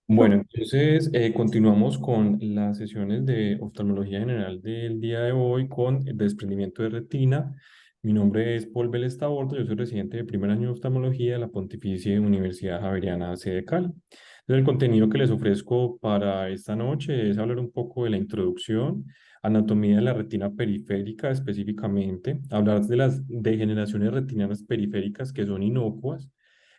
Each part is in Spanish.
Bueno, entonces continuamos con las sesiones de oftalmología general del día de hoy con el desprendimiento de retina. Mi nombre es Paul Vélez Taborda, yo soy residente de primer año de oftalmología de la Pontificia Universidad Javeriana sede Cali. Entonces, el contenido que les ofrezco para esta noche es hablar un poco de la introducción, anatomía de la retina periférica específicamente, hablar de las degeneraciones retinianas periféricas que son inocuas,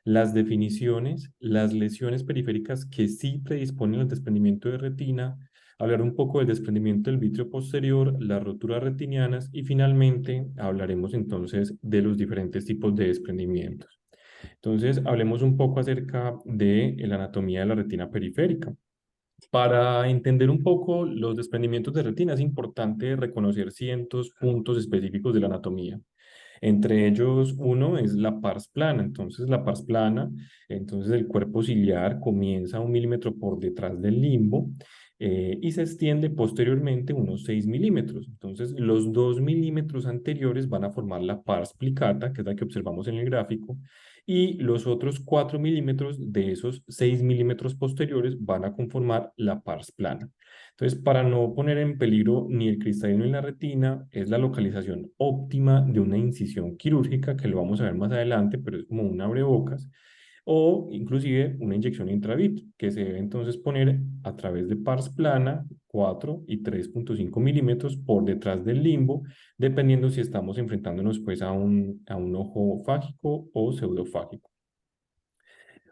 las definiciones, las lesiones periféricas que sí predisponen al desprendimiento de retina, hablar un poco del desprendimiento del vítreo posterior, las roturas retinianas y finalmente hablaremos entonces de los diferentes tipos de desprendimientos. Entonces, hablemos un poco acerca de la anatomía de la retina periférica. Para entender un poco los desprendimientos de retina es importante reconocer cientos puntos específicos de la anatomía. Entre ellos, uno es la pars plana. Entonces, la pars plana, entonces el cuerpo ciliar comienza 1 milímetro por detrás del limbo y se extiende posteriormente unos 6 milímetros. Entonces, los 2 milímetros anteriores van a formar la pars plicata, que es la que observamos en el gráfico, y los otros 4 milímetros de esos 6 milímetros posteriores van a conformar la pars plana. Entonces, para no poner en peligro ni el cristalino ni la retina, es la localización óptima de una incisión quirúrgica, que lo vamos a ver más adelante, pero es como un abrebocas, o inclusive una inyección intravitro, que se debe entonces poner a través de pars plana, 4 y 3,5 milímetros por detrás del limbo, dependiendo si estamos enfrentándonos pues a un ojo fágico o pseudofágico.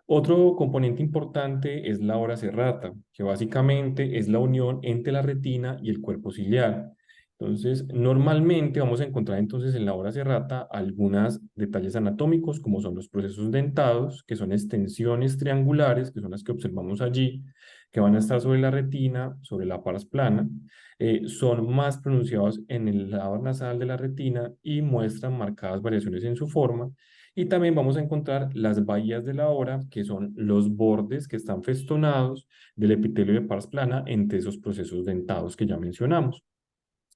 Otro componente importante es la hora serrata, que básicamente es la unión entre la retina y el cuerpo ciliar. Entonces, normalmente vamos a encontrar entonces en la hora serrata algunos detalles anatómicos, como son los procesos dentados, que son extensiones triangulares, que son las que observamos allí, que van a estar sobre la retina, sobre la pars plana. Son más pronunciados en el lado nasal de la retina y muestran marcadas variaciones en su forma. Y también vamos a encontrar las bahías de la hora, que son los bordes que están festonados del epitelio de pars plana entre esos procesos dentados que ya mencionamos.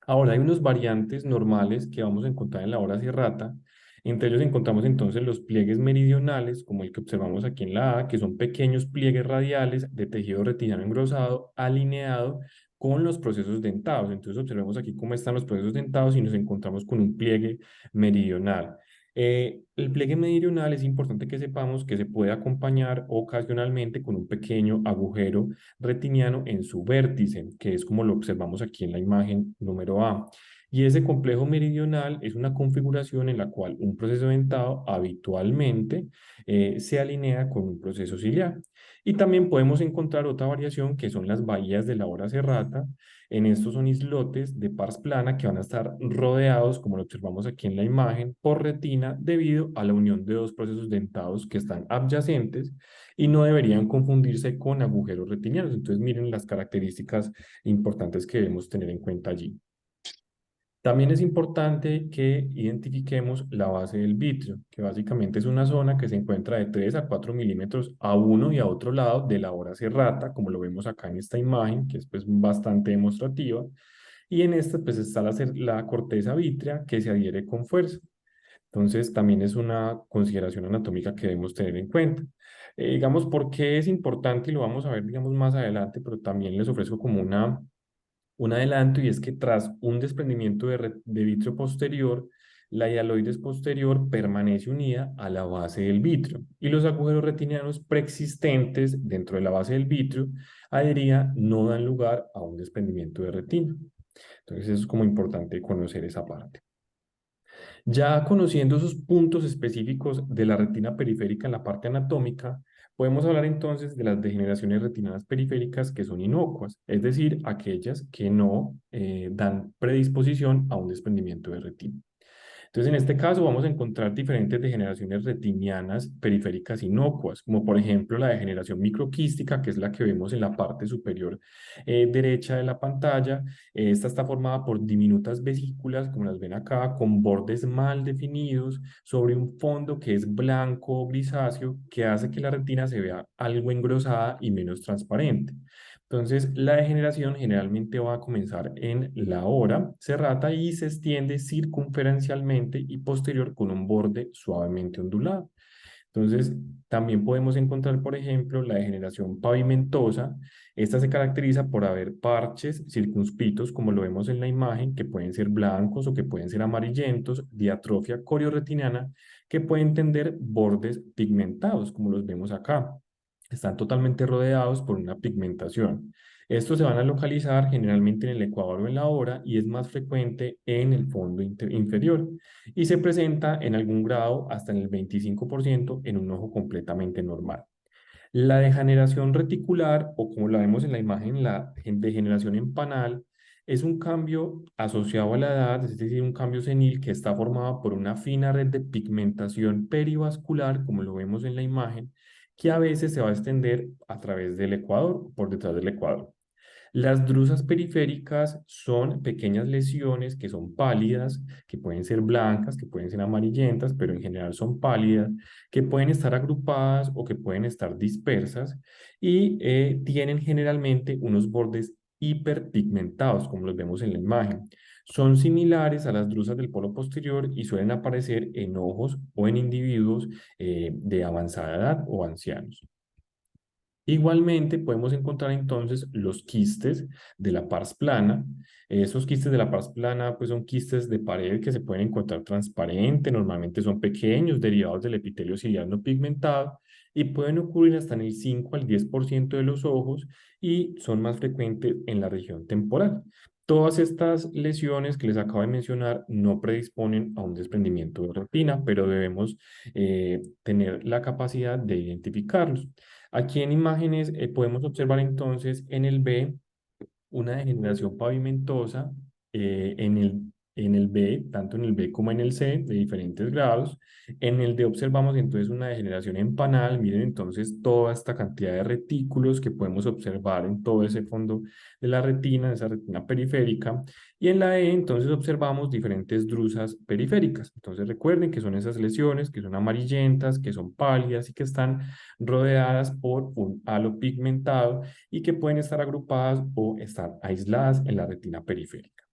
Ahora hay unos variantes normales que vamos a encontrar en la hora serrata. Entre ellos encontramos entonces los pliegues meridionales, como el que observamos aquí en la A, que son pequeños pliegues radiales de tejido retiniano engrosado alineado con los procesos dentados. Entonces observemos aquí cómo están los procesos dentados y nos encontramos con un pliegue meridional. El pliegue meridional es importante que sepamos que se puede acompañar ocasionalmente con un pequeño agujero retiniano en su vértice, que es como lo observamos aquí en la imagen número A. Y ese complejo meridional es una configuración en la cual un proceso dentado habitualmente se alinea con un proceso ciliar. Y también podemos encontrar otra variación que son las bahías de la hora serrata. En estos son islotes de pars plana que van a estar rodeados, como lo observamos aquí en la imagen, por retina debido a la unión de dos procesos dentados que están adyacentes y no deberían confundirse con agujeros retinianos. Entonces, miren las características importantes que debemos tener en cuenta allí. También es importante que identifiquemos la base del vitrio, que básicamente es una zona que se encuentra de 3 a 4 milímetros a uno y a otro lado de la hora serrata, como lo vemos acá en esta imagen, que es pues bastante demostrativa. Y en esta pues está la corteza vítrea que se adhiere con fuerza. Entonces, también es una consideración anatómica que debemos tener en cuenta. Digamos, ¿por qué es importante? Y lo vamos a ver, digamos, más adelante, pero también les ofrezco como un adelanto, y es que tras un desprendimiento de vitrio posterior, la hialoides posterior permanece unida a la base del vitrio y los agujeros retinianos preexistentes dentro de la base del vitrio adhería no dan lugar a un desprendimiento de retina. Entonces, eso es como importante conocer esa parte. Ya conociendo esos puntos específicos de la retina periférica en la parte anatómica, podemos hablar entonces de las degeneraciones retinianas periféricas que son inocuas, es decir, aquellas que no dan predisposición a un desprendimiento de retina. Entonces, en este caso vamos a encontrar diferentes degeneraciones retinianas periféricas inocuas, como por ejemplo la degeneración microquística, que es la que vemos en la parte superior derecha de la pantalla. Esta está formada por diminutas vesículas, como las ven acá, con bordes mal definidos sobre un fondo que es blanco o grisáceo, que hace que la retina se vea algo engrosada y menos transparente. Entonces, la degeneración generalmente va a comenzar en la hora serrata y se extiende circunferencialmente y posterior con un borde suavemente ondulado. Entonces, también podemos encontrar, por ejemplo, la degeneración pavimentosa. Esta se caracteriza por haber parches circunscritos, como lo vemos en la imagen, que pueden ser blancos o que pueden ser amarillentos, diatrofia corioretiniana, que pueden tener bordes pigmentados, como los vemos acá. Están totalmente rodeados por una pigmentación. Estos se van a localizar generalmente en el ecuador o en la hora y es más frecuente en el fondo inferior y se presenta en algún grado hasta en el 25% en un ojo completamente normal. La degeneración reticular, o como la vemos en la imagen, la degeneración en panal, es un cambio asociado a la edad, es decir, un cambio senil que está formado por una fina red de pigmentación perivascular, como lo vemos en la imagen, que a veces se va a extender a través del ecuador, por detrás del ecuador. Las drusas periféricas son pequeñas lesiones que son pálidas, que pueden ser blancas, que pueden ser amarillentas, pero en general son pálidas, que pueden estar agrupadas o que pueden estar dispersas y tienen generalmente unos bordes hiperpigmentados, como los vemos en la imagen. Son similares a las drusas del polo posterior y suelen aparecer en ojos o en individuos de avanzada edad o ancianos. Igualmente podemos encontrar entonces los quistes de la pars plana. Esos quistes de la pars plana pues son quistes de pared que se pueden encontrar transparente, normalmente son pequeños, derivados del epitelio ciliar no pigmentado y pueden ocurrir hasta en el 5 al 10% de los ojos y son más frecuentes en la región temporal. Todas estas lesiones que les acabo de mencionar no predisponen a un desprendimiento de retina, pero debemos tener la capacidad de identificarlos. Aquí en imágenes podemos observar entonces en el B una degeneración pavimentosa en el B, tanto en el B como en el C, de diferentes grados. En el D observamos entonces una degeneración en panal. Miren entonces toda esta cantidad de retículos que podemos observar en todo ese fondo de la retina, esa retina periférica. Y en la E entonces observamos diferentes drusas periféricas. Entonces recuerden que son esas lesiones que son amarillentas, que son pálidas y que están rodeadas por un halo pigmentado y que pueden estar agrupadas o estar aisladas en la retina periférica.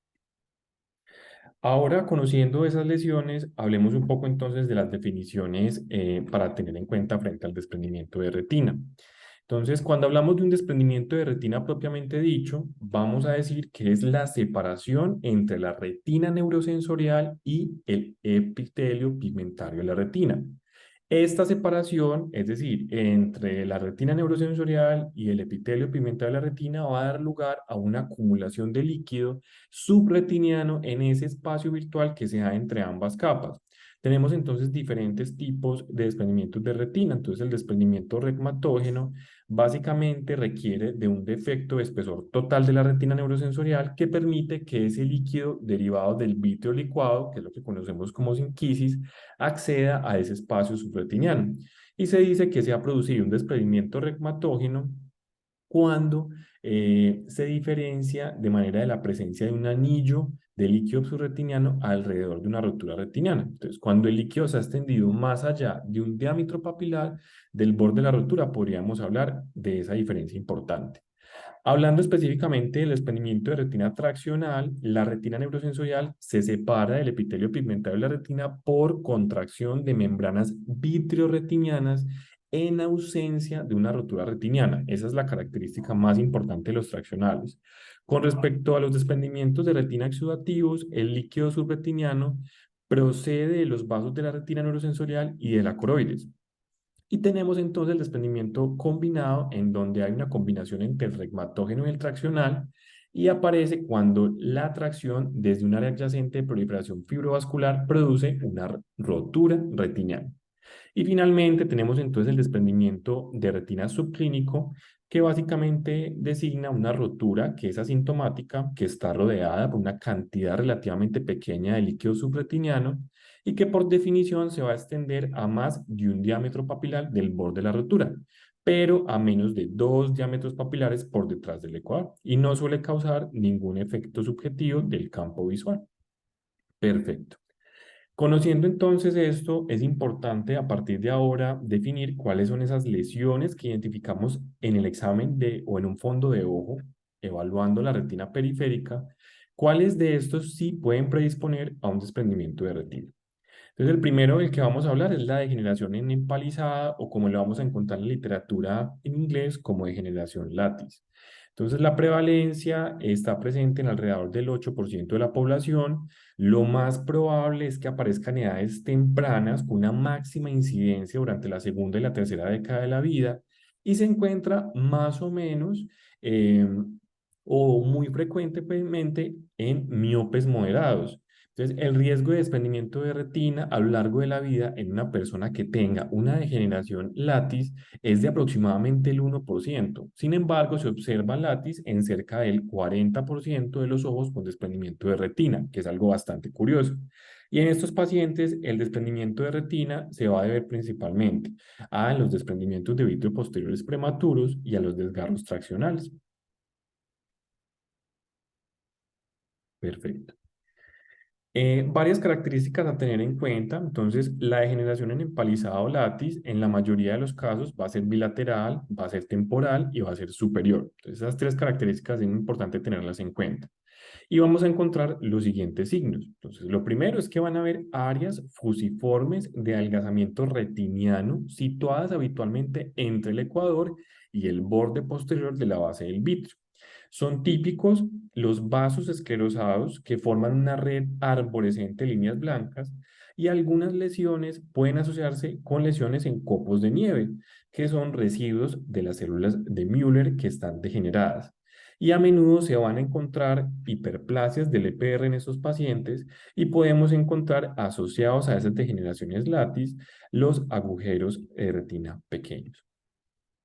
Ahora, conociendo esas lesiones, hablemos un poco entonces de las definiciones para tener en cuenta frente al desprendimiento de retina. Entonces, cuando hablamos de un desprendimiento de retina propiamente dicho, vamos a decir que es la separación entre la retina neurosensorial y el epitelio pigmentario de la retina. Esta separación, es decir, entre la retina neurosensorial y el epitelio pigmentario de la retina, va a dar lugar a una acumulación de líquido subretiniano en ese espacio virtual que se da entre ambas capas. Tenemos entonces diferentes tipos de desprendimientos de retina. Entonces, el desprendimiento regmatógeno básicamente requiere de un defecto de espesor total de la retina neurosensorial que permite que ese líquido derivado del vítreo licuado, que es lo que conocemos como sinquisis, acceda a ese espacio subretiniano. Y se dice que se ha producido un desprendimiento regmatógeno cuando se diferencia de manera de la presencia de un anillo de líquido subretiniano alrededor de una rotura retiniana. Entonces, cuando el líquido se ha extendido más allá de un diámetro papilar del borde de la rotura, podríamos hablar de esa diferencia importante. Hablando específicamente del desprendimiento de retina traccional, la retina neurosensorial se separa del epitelio pigmentario de la retina por contracción de membranas vitreoretinianas en ausencia de una rotura retiniana. Esa es la característica más importante de los traccionales. Con respecto a los desprendimientos de retina exudativos, el líquido subretiniano procede de los vasos de la retina neurosensorial y de la coroides. Y tenemos entonces el desprendimiento combinado, en donde hay una combinación entre el regmatógeno y el traccional, y aparece cuando la tracción desde un área adyacente de proliferación fibrovascular produce una rotura retiniana. Y finalmente tenemos entonces el desprendimiento de retina subclínico, que básicamente designa una rotura que es asintomática, que está rodeada por una cantidad relativamente pequeña de líquido subretiniano y que por definición se va a extender a más de un diámetro papilar del borde de la rotura, pero a menos de 2 diámetros papilares por detrás del ecuador y no suele causar ningún efecto subjetivo del campo visual. Perfecto. Conociendo entonces esto, es importante a partir de ahora definir cuáles son esas lesiones que identificamos en el examen de o en un fondo de ojo, evaluando la retina periférica, cuáles de estos sí pueden predisponer a un desprendimiento de retina. Entonces, el primero del que vamos a hablar es la degeneración en empalizada o como lo vamos a encontrar en la literatura en inglés como degeneración latis. Entonces, la prevalencia está presente en alrededor del 8% de la población. Lo más probable es que aparezca en edades tempranas con una máxima incidencia durante la segunda y la tercera década de la vida y se encuentra más o menos eh, o muy frecuentemente en miopes moderados. Entonces, el riesgo de desprendimiento de retina a lo largo de la vida en una persona que tenga una degeneración latis es de aproximadamente el 1%. Sin embargo, se observa latis en cerca del 40% de los ojos con desprendimiento de retina, que es algo bastante curioso. Y en estos pacientes, el desprendimiento de retina se va a deber principalmente a los desprendimientos de vítreo posteriores prematuros y a los desgarros traccionales. Perfecto. Varias características a tener en cuenta. Entonces, la degeneración en empalizado latis, en la mayoría de los casos, va a ser bilateral, va a ser temporal y va a ser superior. Entonces, esas tres características es importante tenerlas en cuenta. Y vamos a encontrar los siguientes signos. Entonces, lo primero es que van a haber áreas fusiformes de adelgazamiento retiniano situadas habitualmente entre el ecuador y el borde posterior de la base del vitrio. Son típicos los vasos esclerosados que forman una red arborescente de líneas blancas y algunas lesiones pueden asociarse con lesiones en copos de nieve, que son residuos de las células de Müller que están degeneradas. Y a menudo se van a encontrar hiperplasias del EPR en estos pacientes y podemos encontrar asociados a esas degeneraciones latis los agujeros de retina pequeños.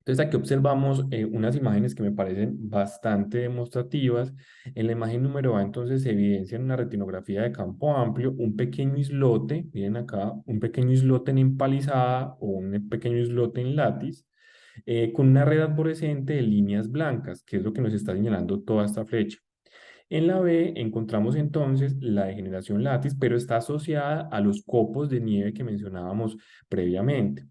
Entonces aquí observamos unas imágenes que me parecen bastante demostrativas. En la imagen número A entonces se evidencia en una retinografía de campo amplio un pequeño islote, miren acá, un pequeño islote en empalizada o un pequeño islote en látiz, con una red arborescente de líneas blancas, que es lo que nos está señalando toda esta flecha. En la B encontramos entonces la degeneración latis, pero está asociada a los copos de nieve que mencionábamos previamente.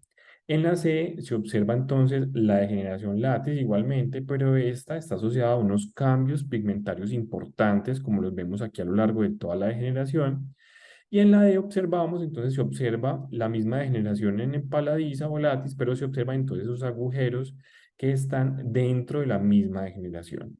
En la C se observa entonces la degeneración latis igualmente, pero esta está asociada a unos cambios pigmentarios importantes, como los vemos aquí a lo largo de toda la degeneración. Y en la D observamos, entonces se observa la misma degeneración en empaladiza o latis, pero se observan entonces esos agujeros que están dentro de la misma degeneración.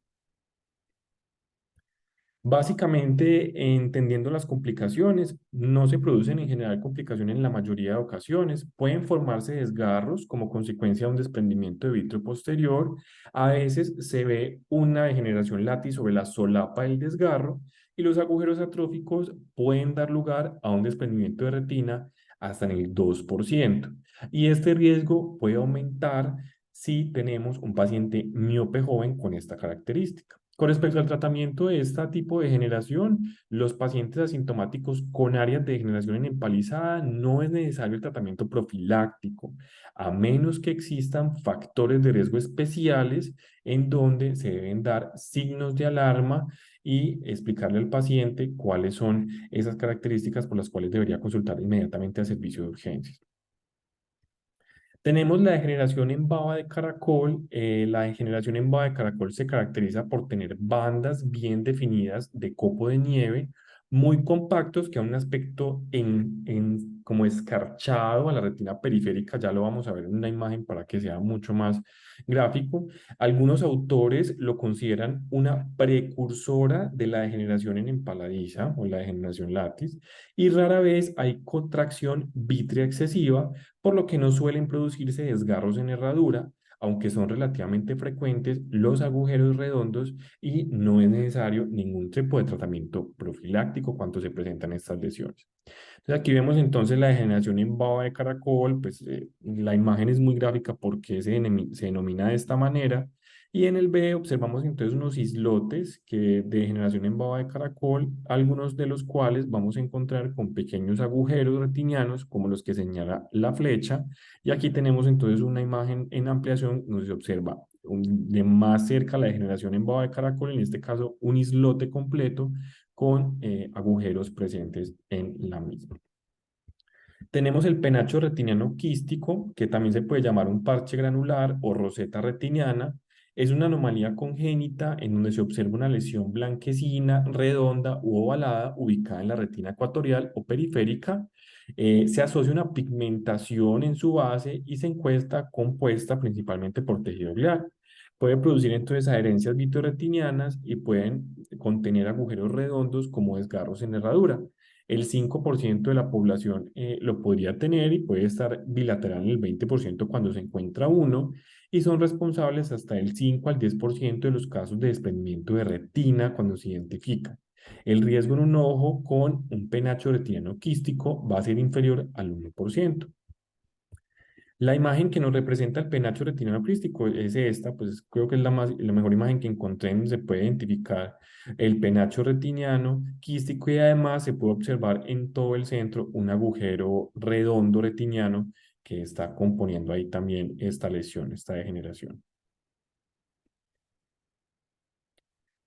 Básicamente, entendiendo las complicaciones, no se producen en general complicaciones en la mayoría de ocasiones. Pueden formarse desgarros como consecuencia de un desprendimiento de vitrio posterior. A veces se ve una degeneración latis sobre la solapa del desgarro y los agujeros atróficos pueden dar lugar a un desprendimiento de retina hasta en el 2%. Y este riesgo puede aumentar si tenemos un paciente miope joven con esta característica. Con respecto al tratamiento de este tipo de degeneración, los pacientes asintomáticos con áreas de degeneración en empalizada no es necesario el tratamiento profiláctico, a menos que existan factores de riesgo especiales en donde se deben dar signos de alarma y explicarle al paciente cuáles son esas características por las cuales debería consultar inmediatamente al servicio de urgencias. Tenemos la degeneración en baba de caracol. La degeneración en baba de caracol se caracteriza por tener bandas bien definidas de copo de nieve, muy compactos, que a un aspecto como escarchado a la retina periférica. Ya lo vamos a ver en una imagen para que sea mucho más gráfico. Algunos autores lo consideran una precursora de la degeneración en empaladiza o la degeneración latis, y rara vez hay contracción vítrea excesiva, por lo que no suelen producirse desgarros en herradura, aunque son relativamente frecuentes los agujeros redondos y no es necesario ningún tipo de tratamiento profiláctico cuando se presentan estas lesiones. Entonces aquí vemos entonces la degeneración en baba de caracol. Pues la imagen es muy gráfica porque se denomina de esta manera. Y en el B observamos entonces unos islotes de degeneración en baba de caracol, algunos de los cuales vamos a encontrar con pequeños agujeros retinianos como los que señala la flecha. Y aquí tenemos entonces una imagen en ampliación donde se observa de más cerca la degeneración en baba de caracol, en este caso un islote completo con agujeros presentes en la misma. Tenemos el penacho retiniano quístico, que también se puede llamar un parche granular o roseta retiniana. Es una anomalía congénita en donde se observa una lesión blanquecina, redonda u ovalada ubicada en la retina ecuatorial o periférica. Se asocia una pigmentación en su base y se encuesta compuesta principalmente por tejido glial. Puede producir entonces adherencias vitroretinianas y pueden contener agujeros redondos como desgarros en la herradura. El 5% de la población lo podría tener y puede estar bilateral en el 20% cuando se encuentra uno, y son responsables hasta el 5 al 10% de los casos de desprendimiento de retina cuando se identifica. El riesgo en un ojo con un penacho retiniano quístico va a ser inferior al 1%. La imagen que nos representa el penacho retiniano quístico es esta, pues creo que es la mejor imagen que encontré donde se puede identificar el penacho retiniano quístico, y además se puede observar en todo el centro un agujero redondo retiniano que está componiendo ahí también esta lesión, esta degeneración.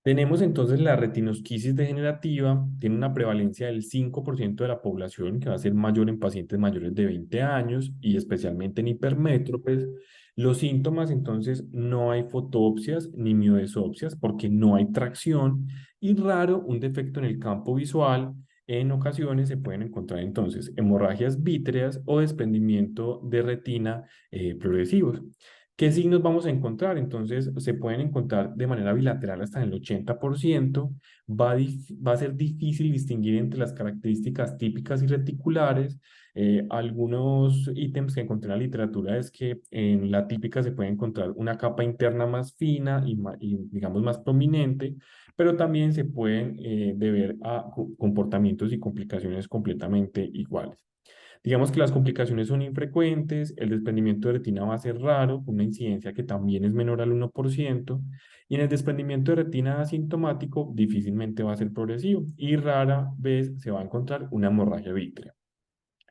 Tenemos entonces la retinosquisis degenerativa, tiene una prevalencia del 5% de la población, que va a ser mayor en pacientes mayores de 20 años y especialmente en hipermétropes. Los síntomas, entonces, no hay fotopsias ni mioesopsias porque no hay tracción, y raro un defecto en el campo visual. En ocasiones se pueden encontrar entonces hemorragias vítreas o desprendimiento de retina progresivos. ¿Qué signos vamos a encontrar? Entonces, se pueden encontrar de manera bilateral hasta en el 80%. Va a ser difícil distinguir entre las características típicas y reticulares. Algunos ítems que encontré en la literatura es que en la típica se puede encontrar una capa interna más fina y digamos, más prominente, pero también se pueden deber a comportamientos y complicaciones completamente iguales. Digamos que las complicaciones son infrecuentes, el desprendimiento de retina va a ser raro, con una incidencia que también es menor al 1%, y en el desprendimiento de retina asintomático difícilmente va a ser progresivo y rara vez se va a encontrar una hemorragia vítrea.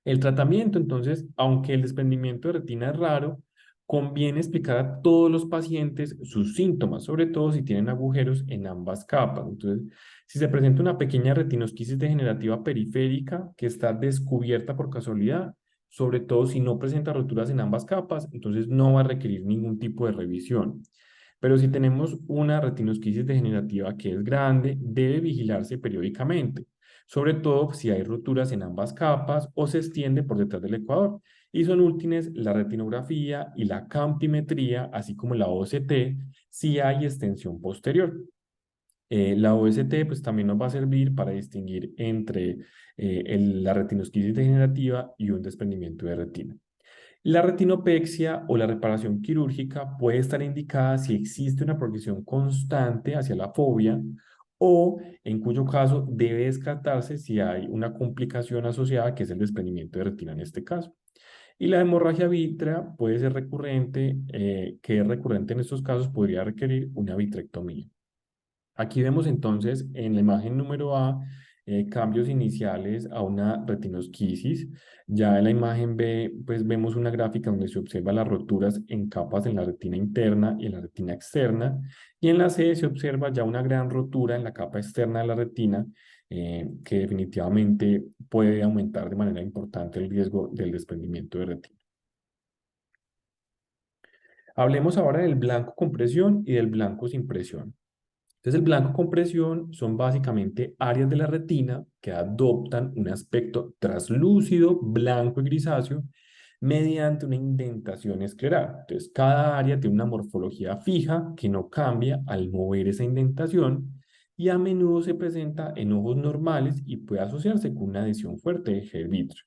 El tratamiento, entonces, aunque el desprendimiento de retina es raro, conviene explicar a todos los pacientes sus síntomas, sobre todo si tienen agujeros en ambas capas. Entonces, si se presenta una pequeña retinosquisis degenerativa periférica que está descubierta por casualidad, sobre todo si no presenta roturas en ambas capas, entonces no va a requerir ningún tipo de revisión. Pero si tenemos una retinosquisis degenerativa que es grande, debe vigilarse periódicamente, sobre todo si hay roturas en ambas capas o se extiende por detrás del ecuador. Y son útiles la retinografía y la campimetría, así como la OCT, si hay extensión posterior. La OST pues también nos va a servir para distinguir entre la retinosquisis degenerativa y un desprendimiento de retina. La retinopexia o la reparación quirúrgica puede estar indicada si existe una progresión constante hacia la fobia, o en cuyo caso debe descartarse si hay una complicación asociada, que es el desprendimiento de retina en este caso. Y la hemorragia vítrea puede ser recurrente, que es recurrente en estos casos, podría requerir una vitrectomía. Aquí vemos entonces en la imagen número A cambios iniciales a una retinosquisis. Ya en la imagen B, pues vemos una gráfica donde se observan las roturas en capas en la retina interna y en la retina externa. Y en la C se observa ya una gran rotura en la capa externa de la retina, que definitivamente puede aumentar de manera importante el riesgo del desprendimiento de retina. Hablemos ahora del blanco con presión y del blanco sin presión. Entonces, el blanco con presión son básicamente áreas de la retina que adoptan un aspecto traslúcido, blanco y grisáceo mediante una indentación escleral. Entonces, cada área tiene una morfología fija que no cambia al mover esa indentación, y a menudo se presenta en ojos normales y puede asociarse con una adhesión fuerte de gel vítreo.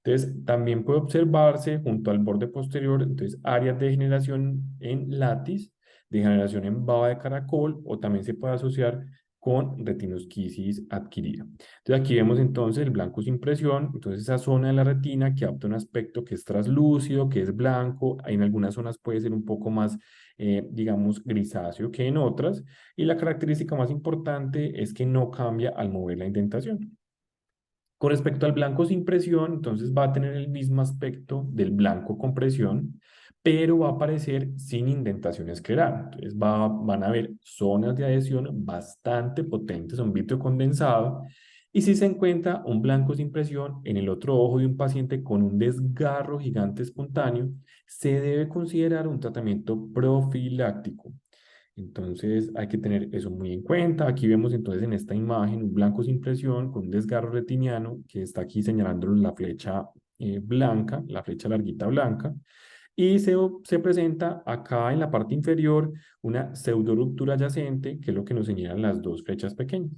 Entonces, también puede observarse junto al borde posterior, entonces, áreas de degeneración en látiz, degeneración en baba de caracol, o también se puede asociar con retinosquisis adquirida. Entonces, aquí vemos entonces el blanco sin presión, entonces esa zona de la retina que adopta un aspecto que es traslúcido, que es blanco, en algunas zonas puede ser un poco más, digamos, grisáceo que en otras, y la característica más importante es que no cambia al mover la indentación. Con respecto al blanco sin presión, entonces va a tener el mismo aspecto del blanco con presión, pero va a aparecer sin indentación escleral. Entonces van a haber zonas de adhesión bastante potentes, un vítreo condensado. Y si se encuentra un blanco sin presión en el otro ojo de un paciente con un desgarro gigante espontáneo, se debe considerar un tratamiento profiláctico. Entonces hay que tener eso muy en cuenta. Aquí vemos entonces en esta imagen un blanco sin presión con un desgarro retiniano que está aquí señalando la flecha blanca, la flecha larguita blanca. Y se presenta acá en la parte inferior una pseudoruptura adyacente, que es lo que nos señalan las dos flechas pequeñas.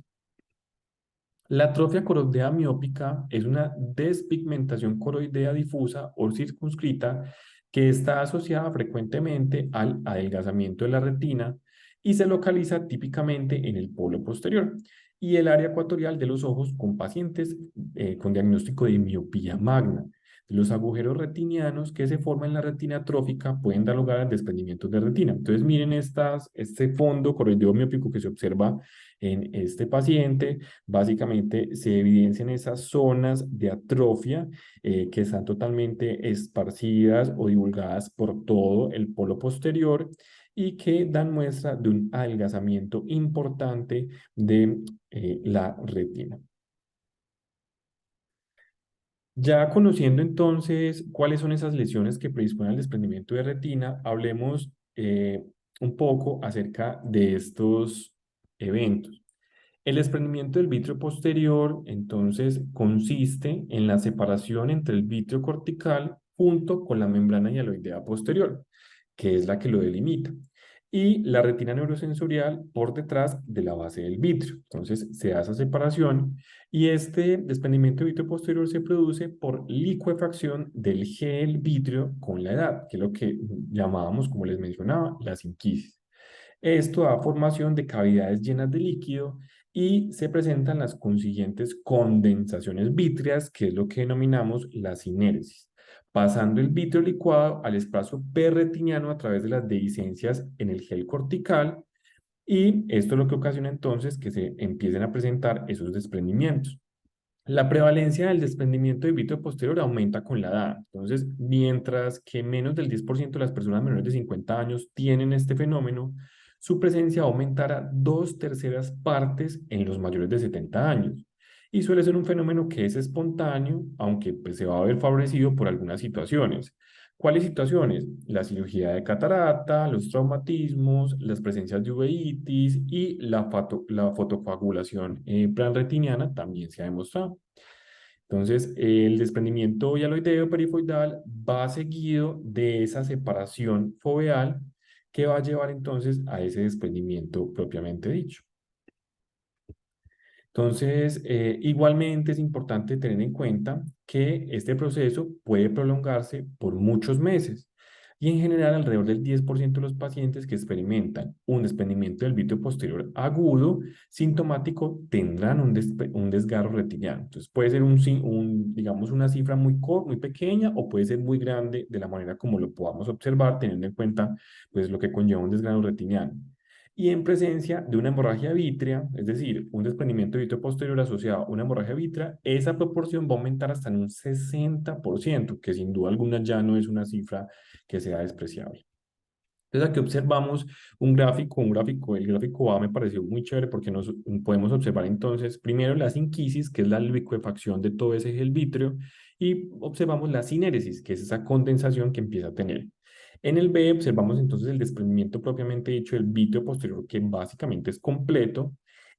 La atrofia coroidea miópica es una despigmentación coroidea difusa o circunscrita que está asociada frecuentemente al adelgazamiento de la retina y se localiza típicamente en el polo posterior y el área ecuatorial de los ojos con pacientes con diagnóstico de miopía magna. Los agujeros retinianos que se forman en la retina atrófica pueden dar lugar al desprendimiento de retina. Entonces, miren este fondo coroideo miópico que se observa en este paciente. Básicamente se evidencian esas zonas de atrofia que están totalmente esparcidas o divulgadas por todo el polo posterior y que dan muestra de un adelgazamiento importante de la retina. Ya conociendo entonces cuáles son esas lesiones que predisponen al desprendimiento de retina, hablemos un poco acerca de estos eventos. El desprendimiento del vítreo posterior, entonces, consiste en la separación entre el vítreo cortical junto con la membrana hialoidea posterior, que es la que lo delimita, y la retina neurosensorial por detrás de la base del vítreo. Entonces, se da esa separación y este desprendimiento de vítreo posterior se produce por licuefacción del gel vítreo con la edad, que es lo que llamábamos, como les mencionaba, la sinquisis. Esto da formación de cavidades llenas de líquido y se presentan las consiguientes condensaciones vítreas, que es lo que denominamos la sinéresis, pasando el vítreo licuado al espacio perretiniano a través de las dehiscencias en el gel cortical, y esto es lo que ocasiona entonces que se empiecen a presentar esos desprendimientos. La prevalencia del desprendimiento de vítreo posterior aumenta con la edad. Entonces, mientras que menos del 10% de las personas menores de 50 años tienen este fenómeno, su presencia aumentará 2/3 partes en los mayores de 70 años. Y suele ser un fenómeno que es espontáneo, aunque pues, se va a ver favorecido por algunas situaciones. ¿Cuáles situaciones? La cirugía de catarata, los traumatismos, las presencias de uveitis y la fotocoagulación planretiniana también se ha demostrado. Entonces, el desprendimiento hialoideo perifoidal va seguido de esa separación foveal que va a llevar entonces a ese desprendimiento propiamente dicho. Entonces, igualmente es importante tener en cuenta que este proceso puede prolongarse por muchos meses y en general alrededor del 10% de los pacientes que experimentan un desprendimiento del vítreo posterior agudo sintomático tendrán un desgarro retiniano. Entonces puede ser digamos, una cifra muy pequeña o puede ser muy grande de la manera como lo podamos observar teniendo en cuenta pues, lo que conlleva un desgarro retiniano y en presencia de una hemorragia vítrea, es decir, un desprendimiento de vítreo posterior asociado a una hemorragia vítrea, esa proporción va a aumentar hasta en un 60%, que sin duda alguna ya no es una cifra que sea despreciable. Entonces aquí observamos el gráfico A me pareció muy chévere porque nos podemos observar entonces primero la sinquisis, que es la licuefacción de todo ese gel vítreo, y observamos la sinéresis, que es esa condensación que empieza a tener. En el B observamos entonces el desprendimiento propiamente dicho del vítreo posterior, que básicamente es completo.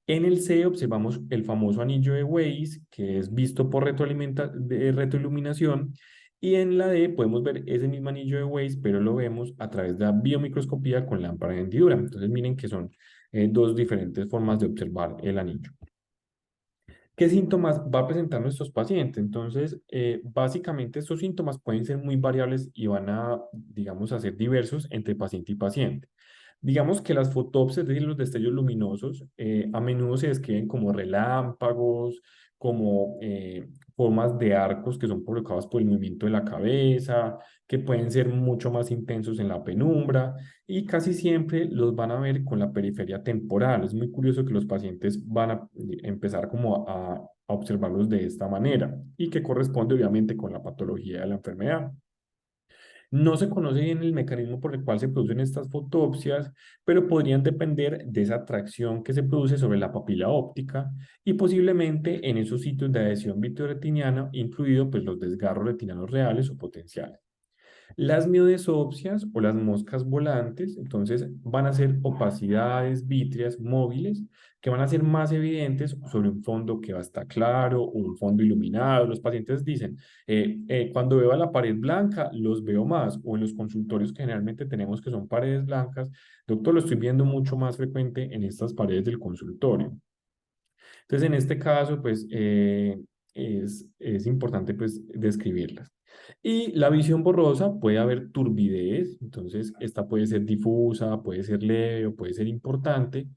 En el C observamos el famoso anillo de Weiss, que es visto por retroiluminación, y en la D podemos ver ese mismo anillo de Weiss, pero lo vemos a través de la biomicroscopía con lámpara de hendidura. Entonces miren que son dos diferentes formas de observar el anillo. ¿Qué síntomas va a presentar nuestros pacientes? Entonces, básicamente estos síntomas pueden ser muy variables y van a, digamos, a ser diversos entre paciente y paciente. Digamos que las fotopsias, es decir, los destellos luminosos, a menudo se describen como relámpagos, como formas de arcos que son provocados por el movimiento de la cabeza, que pueden ser mucho más intensos en la penumbra y casi siempre los van a ver con la periferia temporal. Es muy curioso que los pacientes van a empezar como a observarlos de esta manera y que corresponde obviamente con la patología de la enfermedad. No se conoce bien el mecanismo por el cual se producen estas fotopsias, pero podrían depender de esa atracción que se produce sobre la papila óptica y posiblemente en esos sitios de adhesión vitreoretiniana, incluido pues, los desgarros retinianos reales o potenciales. Las miodesopsias o las moscas volantes, entonces, van a ser opacidades vítreas móviles que van a ser más evidentes sobre un fondo que va a estar claro o un fondo iluminado. Los pacientes dicen, cuando veo a la pared blanca, los veo más, o en los consultorios que generalmente tenemos que son paredes blancas, doctor, lo estoy viendo mucho más frecuente en estas paredes del consultorio. Entonces, en este caso, pues, es importante, pues, describirlas. Y la visión borrosa puede haber turbidez, entonces esta puede ser difusa, puede ser leve o puede ser importante,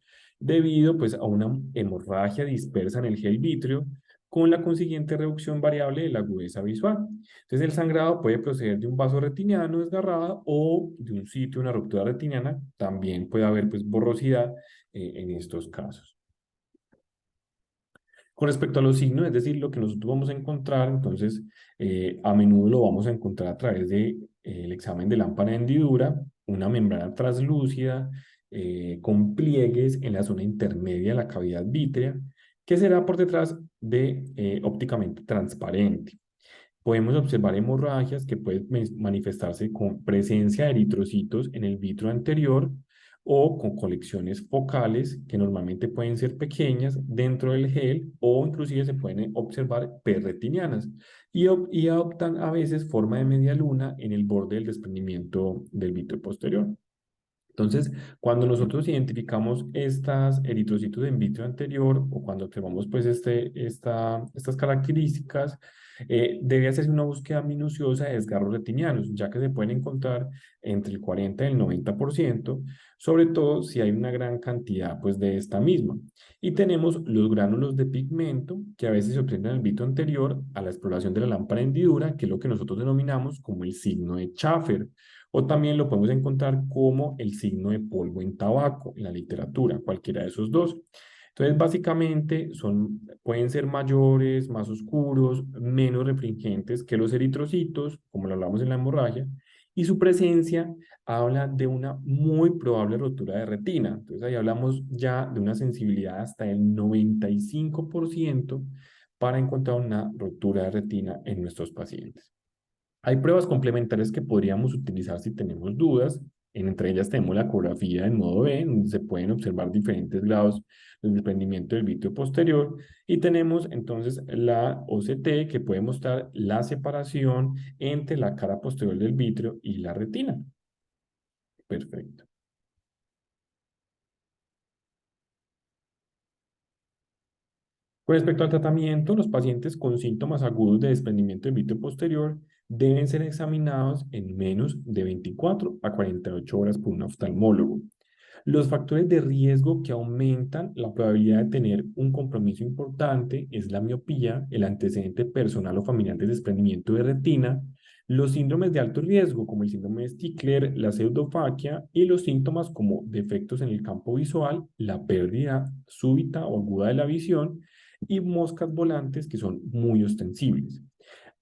debido, pues, a una hemorragia dispersa en el gel vítreo, con la consiguiente reducción variable de la agudeza visual. Entonces, el sangrado puede proceder de un vaso retiniano desgarrado o de un sitio, una ruptura retiniana. También puede haber, pues, borrosidad en estos casos. Con respecto a los signos, es decir, lo que nosotros vamos a encontrar, entonces, a menudo lo vamos a encontrar a través de, el examen de lámpara de hendidura, una membrana translúcida, con pliegues en la zona intermedia de la cavidad vítrea, que será por detrás de, ópticamente transparente. Podemos observar hemorragias que pueden manifestarse con presencia de eritrocitos en el vitro anterior o con colecciones focales que normalmente pueden ser pequeñas dentro del gel, o inclusive se pueden observar perretinianas y adoptan a veces forma de media luna en el borde del desprendimiento del vitro posterior. Entonces, cuando nosotros identificamos estas eritrocitos en vitro anterior, o cuando observamos, pues, estas características, debe hacerse una búsqueda minuciosa de desgarros retinianos, ya que se pueden encontrar entre el 40 y el 90%, sobre todo si hay una gran cantidad, pues, de esta misma. Y tenemos los gránulos de pigmento que a veces se obtienen en el vitro anterior a la exploración de la lámpara de hendidura, que es lo que nosotros denominamos como el signo de Schaffer, o también lo podemos encontrar como el signo de polvo en tabaco en la literatura, cualquiera de esos dos. Entonces, básicamente, pueden ser mayores, más oscuros, menos refringentes que los eritrocitos, como lo hablamos en la hemorragia, y su presencia habla de una muy probable rotura de retina. Entonces, ahí hablamos ya de una sensibilidad hasta el 95% para encontrar una rotura de retina en nuestros pacientes. Hay pruebas complementarias que podríamos utilizar si tenemos dudas. Entre ellas tenemos la ecografía en modo B, donde se pueden observar diferentes grados de desprendimiento del vítreo posterior. Y tenemos entonces la OCT, que puede mostrar la separación entre la cara posterior del vítreo y la retina. Perfecto. Con respecto al tratamiento, los pacientes con síntomas agudos de desprendimiento del vítreo posterior deben ser examinados en menos de 24 a 48 horas por un oftalmólogo. Los factores de riesgo que aumentan la probabilidad de tener un compromiso importante es la miopía, el antecedente personal o familiar de desprendimiento de retina, los síndromes de alto riesgo como el síndrome de Stickler, la pseudofaquia, y los síntomas como defectos en el campo visual, la pérdida súbita o aguda de la visión y moscas volantes que son muy ostensibles.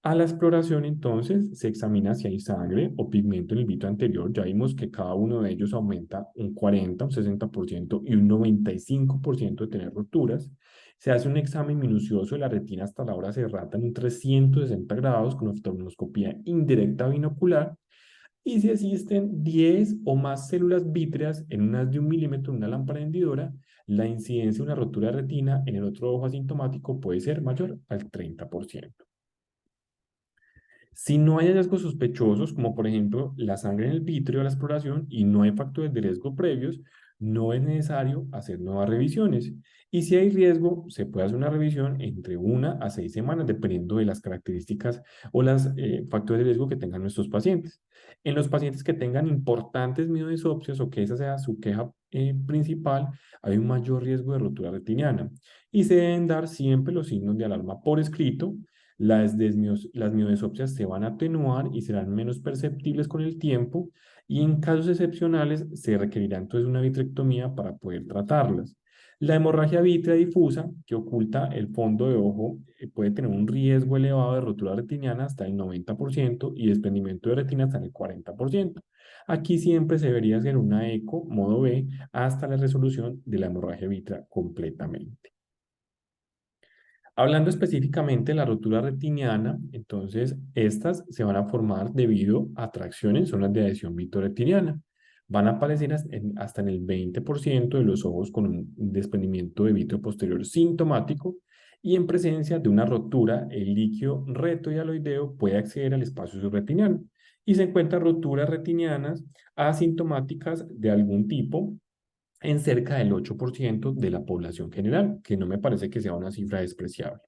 A la exploración, entonces, se examina si hay sangre o pigmento en el vitro anterior. Ya vimos que cada uno de ellos aumenta un 40, un 60% y un 95% de tener roturas. Se hace un examen minucioso de la retina hasta la hora cerrada en un 360 grados con oftalmoscopía indirecta binocular. Y si existen 10 o más células vítreas en unas de 1 milímetro en una lámpara hendidora, la incidencia de una rotura de retina en el otro ojo asintomático puede ser mayor al 30%. Si no hay hallazgos sospechosos, como por ejemplo la sangre en el vítreo de la exploración, y no hay factores de riesgo previos, no es necesario hacer nuevas revisiones. Y si hay riesgo, se puede hacer una revisión entre 1 a 6 semanas, dependiendo de las características o los factores de riesgo que tengan nuestros pacientes. En los pacientes que tengan importantes miodesobsias o que esa sea su queja principal, hay un mayor riesgo de rotura retiniana. Y se deben dar siempre los signos de alarma por escrito. Las miodesopsias se van a atenuar y serán menos perceptibles con el tiempo, y en casos excepcionales se requerirá entonces una vitrectomía para poder tratarlas. La hemorragia vítrea difusa, que oculta el fondo de ojo, puede tener un riesgo elevado de rotura retiniana hasta el 90% y desprendimiento de retina hasta el 40%. Aquí siempre se debería hacer una eco modo B hasta la resolución de la hemorragia vítrea completamente. Hablando específicamente de la rotura retiniana, entonces estas se van a formar debido a tracciones en zonas de adhesión vitroretiniana. Van a aparecer hasta en el 20% de los ojos con un desprendimiento de vitro posterior sintomático y en presencia de una rotura, el líquido retoidaloideo puede acceder al espacio subretiniano y se encuentran roturas retinianas asintomáticas de algún tipo en cerca del 8% de la población general, que no me parece que sea una cifra despreciable.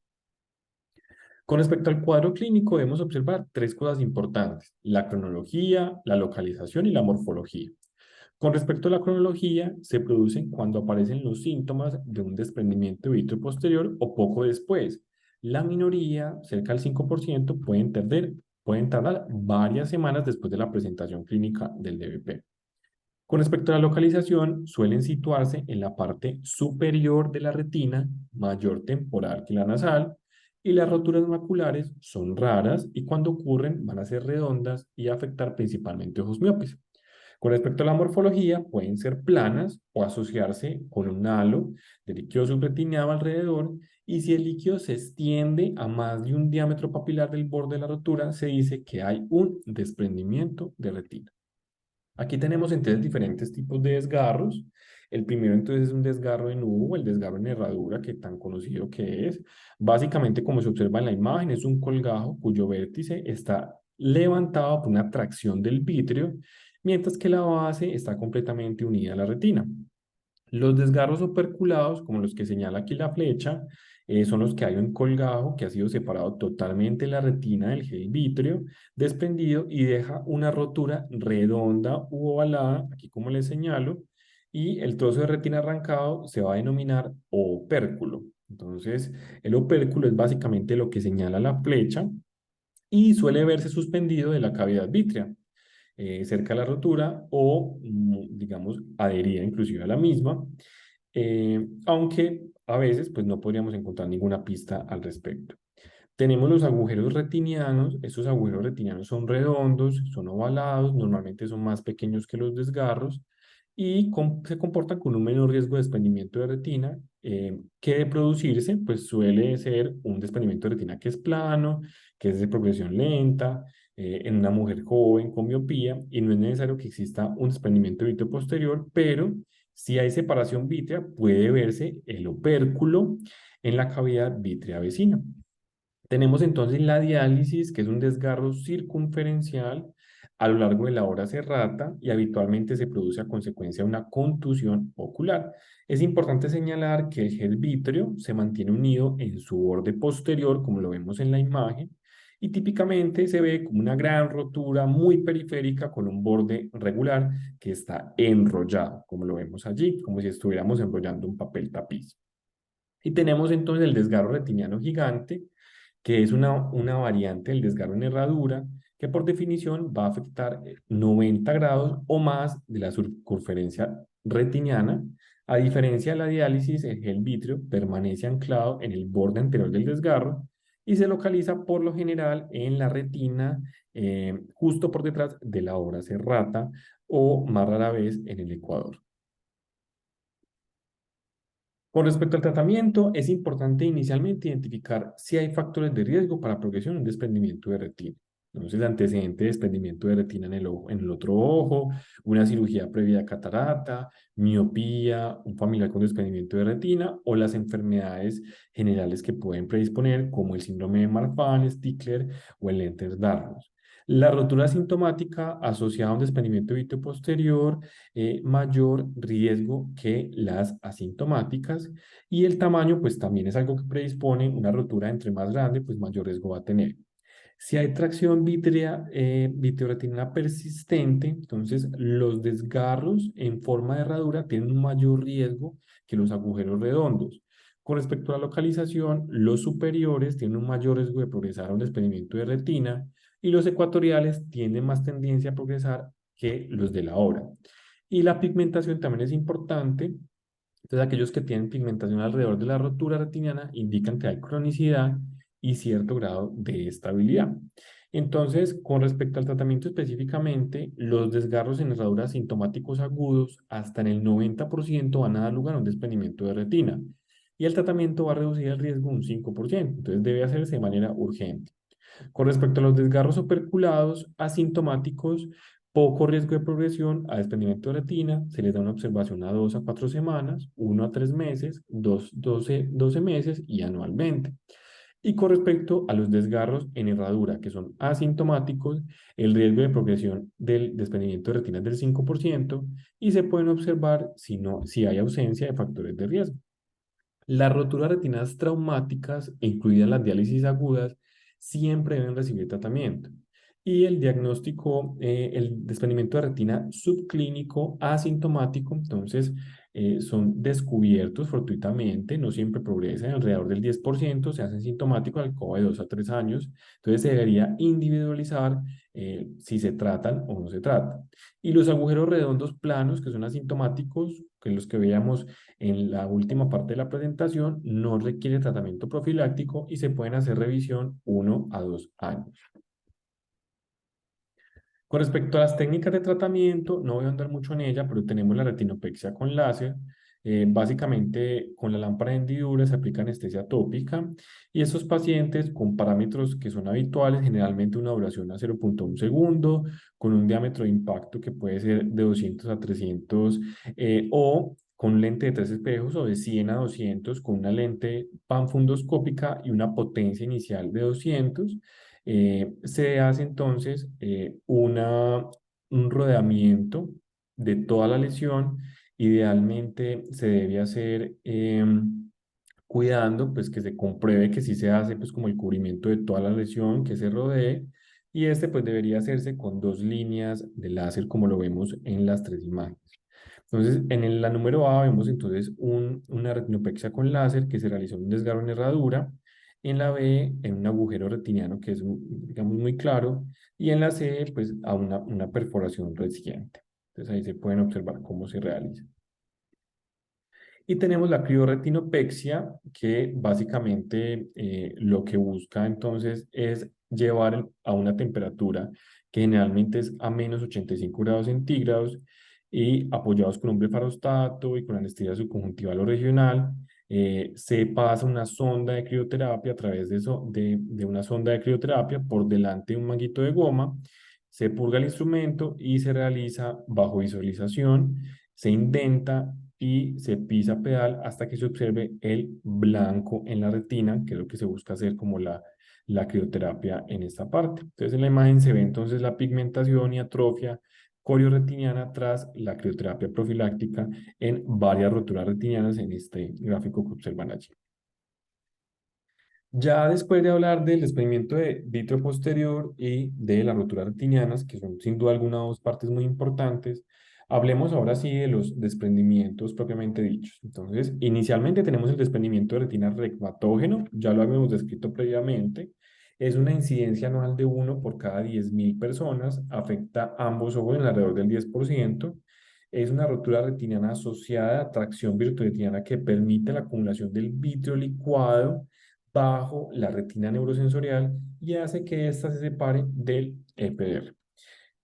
Con respecto al cuadro clínico, debemos observar tres cosas importantes: la cronología, la localización y la morfología. Con respecto a la cronología, se producen cuando aparecen los síntomas de un desprendimiento de vitro posterior o poco después. La minoría, cerca del 5%, pueden tardar varias semanas después de la presentación clínica del DVP. Con respecto a la localización, suelen situarse en la parte superior de la retina, mayor temporal que la nasal, y las roturas maculares son raras y cuando ocurren van a ser redondas y afectar principalmente ojos miopes. Con respecto a la morfología, pueden ser planas o asociarse con un halo de líquido subretiniano alrededor, y si el líquido se extiende a más de un diámetro papilar del borde de la rotura, se dice que hay un desprendimiento de retina. Aquí tenemos entonces diferentes tipos de desgarros. El primero entonces es un desgarro de nudo, el desgarro en herradura, que tan conocido que es. Básicamente, como se observa en la imagen, es un colgajo cuyo vértice está levantado por una tracción del vítreo, mientras que la base está completamente unida a la retina. Los desgarros operculados, como los que señala aquí la flecha, son los que hay un colgajo que ha sido separado totalmente la retina del gel vítreo, desprendido y deja una rotura redonda u ovalada, aquí como les señalo, y el trozo de retina arrancado se va a denominar opérculo. Entonces, el opérculo es básicamente lo que señala la flecha y suele verse suspendido de la cavidad vítrea cerca de la rotura o, digamos, adherida inclusive a la misma, aunque a veces pues no podríamos encontrar ninguna pista al respecto. Tenemos los agujeros retinianos. Estos agujeros retinianos son redondos, son ovalados, normalmente son más pequeños que los desgarros y se comportan con un menor riesgo de desprendimiento de retina, que de producirse, pues suele ser un desprendimiento de retina que es plano, que es de progresión lenta, en una mujer joven con miopía, y no es necesario que exista un desprendimiento vítreo posterior, pero si hay separación vítrea, puede verse el opérculo en la cavidad vítrea vecina. Tenemos entonces la diálisis, que es un desgarro circunferencial a lo largo de la hora serrata y habitualmente se produce a consecuencia de una contusión ocular. Es importante señalar que el gel vítreo se mantiene unido en su borde posterior, como lo vemos en la imagen, y típicamente se ve como una gran rotura muy periférica con un borde regular que está enrollado, como lo vemos allí, como si estuviéramos enrollando un papel tapiz. Y tenemos entonces el desgarro retiniano gigante, que es una variante del desgarro en herradura, que por definición va a afectar 90 grados o más de la circunferencia retiniana. A diferencia de la diálisis, el gel vítreo permanece anclado en el borde anterior del desgarro y se localiza por lo general en la retina, justo por detrás de la obra serrata o más rara vez en el ecuador. Con respecto al tratamiento, es importante inicialmente identificar si hay factores de riesgo para progresión en desprendimiento de retina. Entonces, antecedente de desprendimiento de retina en el ojo, en el otro ojo, una cirugía previa a catarata, miopía, un familiar con desprendimiento de retina o las enfermedades generales que pueden predisponer, como el síndrome de Marfan, Stickler o el Ehlers-Danlos. La rotura sintomática asociada a un desprendimiento vítreo posterior, mayor riesgo que las asintomáticas, y el tamaño pues también es algo que predispone. Una rotura entre más grande pues mayor riesgo va a tener. Si hay tracción vítrea, vitreoretinal persistente, entonces los desgarros en forma de herradura tienen un mayor riesgo que los agujeros redondos. Con respecto a la localización, los superiores tienen un mayor riesgo de progresar a un desprendimiento de retina y los ecuatoriales tienen más tendencia a progresar que los de la obra. Y la pigmentación también es importante. Entonces, aquellos que tienen pigmentación alrededor de la rotura retiniana indican que hay cronicidad y cierto grado de estabilidad. Entonces, con respecto al tratamiento específicamente, los desgarros en herraduras sintomáticos agudos hasta en el 90% van a dar lugar a un desprendimiento de retina. y el tratamiento va a reducir el riesgo un 5%, entonces debe hacerse de manera urgente. Con respecto a los desgarros operculados asintomáticos, poco riesgo de progresión a desprendimiento de retina, se les da una observación a 2 a 4 semanas, 1 a 3 meses, 12 meses y anualmente. Y con respecto a los desgarros en herradura, que son asintomáticos, el riesgo de progresión del desprendimiento de retina es del 5% y se pueden observar si hay ausencia de factores de riesgo. Las roturas retinianas traumáticas, incluidas las diálisis agudas, siempre deben recibir tratamiento. Y el diagnóstico, el desprendimiento de retina subclínico asintomático, entonces son descubiertos fortuitamente, no siempre progresan, alrededor del 10%, se hacen sintomáticos al cabo de 2 a 3 años. Entonces se debería individualizar si se tratan o no se tratan. Y los agujeros redondos planos, que son asintomáticos, que los que veíamos en la última parte de la presentación, no requiere tratamiento profiláctico y se pueden hacer revisión 1 a 2 años. Con respecto a las técnicas de tratamiento, no voy a andar mucho en ella, pero tenemos la retinopexia con láser. Básicamente, con la lámpara de hendidura se aplica anestesia tópica y estos pacientes con parámetros que son habituales, generalmente una duración a 0,1 segundo, con un diámetro de impacto que puede ser de 200 a 300 o con lente de 3 espejos o de 100 a 200 con una lente panfundoscópica y una potencia inicial de 200. Se hace entonces un rodeamiento de toda la lesión. Idealmente se debe hacer cuidando pues que se compruebe que sí se hace pues como el cubrimiento de toda la lesión, que se rodee, y este pues debería hacerse con 2 líneas de láser como lo vemos en las 3 imágenes. Entonces, la número A vemos entonces una retinopexia con láser que se realizó en un desgarro en herradura, en la B en un agujero retiniano que es, digamos, muy claro, y en la C, pues, a una perforación reciente. Entonces, ahí se pueden observar cómo se realiza. Y tenemos la criorretinopexia, que básicamente lo que busca entonces es llevar a una temperatura que generalmente es a menos 85 grados centígrados y apoyados con un blefarostato y con anestesia subconjuntival o regional, se pasa una sonda de crioterapia a través de una sonda de crioterapia por delante de un manguito de goma, se purga el instrumento y se realiza bajo visualización, se indenta y se pisa pedal hasta que se observe el blanco en la retina, que es lo que se busca hacer como la crioterapia en esta parte. Entonces en la imagen se ve entonces la pigmentación y atrofia corioretiniana tras la crioterapia profiláctica en varias roturas retinianas en este gráfico que observan allí. Ya después de hablar del desprendimiento de vitrio posterior y de las roturas retinianas, que son sin duda alguna 2 partes muy importantes, hablemos ahora sí de los desprendimientos propiamente dichos. Entonces, inicialmente tenemos el desprendimiento de retina regmatógeno, ya lo habíamos descrito previamente. Es una incidencia anual de 1 por cada 10.000 personas, afecta ambos ojos en alrededor del 10%. Es una rotura retiniana asociada a tracción vitreoretiniana que permite la acumulación del vitrio licuado bajo la retina neurosensorial y hace que ésta se separe del EPR.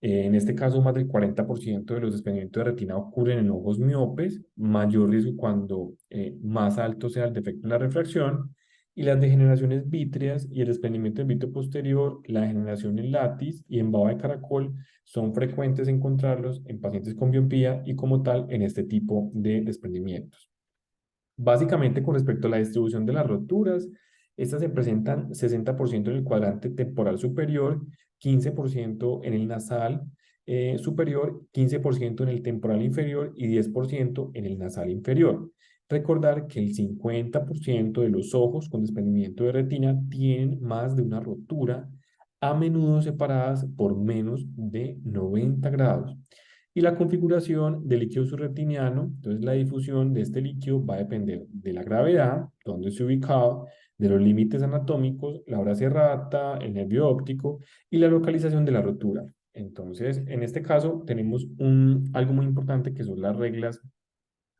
En este caso, más del 40% de los desprendimientos de retina ocurren en ojos miopes, mayor riesgo cuando más alto sea el defecto en la refracción, y las degeneraciones vítreas y el desprendimiento del vitrio posterior, la degeneración en látiz y en baba de caracol son frecuentes encontrarlos en pacientes con miopía y como tal en este tipo de desprendimientos. Básicamente, con respecto a la distribución de las roturas, estas se presentan 60% en el cuadrante temporal superior, 15% en el nasal superior, 15% en el temporal inferior y 10% en el nasal inferior. Recordar que el 50% de los ojos con desprendimiento de retina tienen más de una rotura, a menudo separadas por menos de 90 grados. Y la configuración del líquido subretiniano, entonces la difusión de este líquido va a depender de la gravedad, donde se ubicado, de los límites anatómicos, la hora serrata, el nervio óptico y la localización de la rotura. Entonces, en este caso, tenemos algo muy importante que son las reglas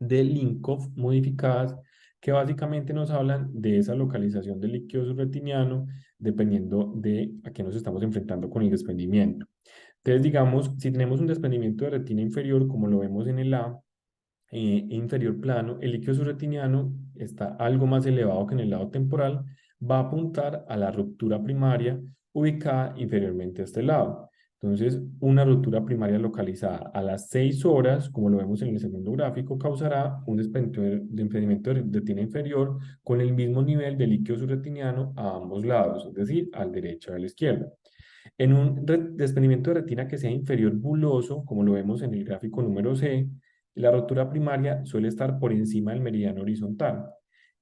de Linkoff modificadas, que básicamente nos hablan de esa localización del líquido subretiniano dependiendo de a qué nos estamos enfrentando con el desprendimiento. Entonces, digamos, si tenemos un desprendimiento de retina inferior, como lo vemos en el A, inferior plano, el líquido subretiniano está algo más elevado que en el lado temporal, va a apuntar a la ruptura primaria ubicada inferiormente a este lado. Entonces, una ruptura primaria localizada a las 6 horas, como lo vemos en el segundo gráfico, causará un desprendimiento de retina inferior con el mismo nivel de líquido subretiniano a ambos lados, es decir, al derecho y a la izquierda. En un desprendimiento de retina que sea inferior buloso, como lo vemos en el gráfico número C, la rotura primaria suele estar por encima del meridiano horizontal.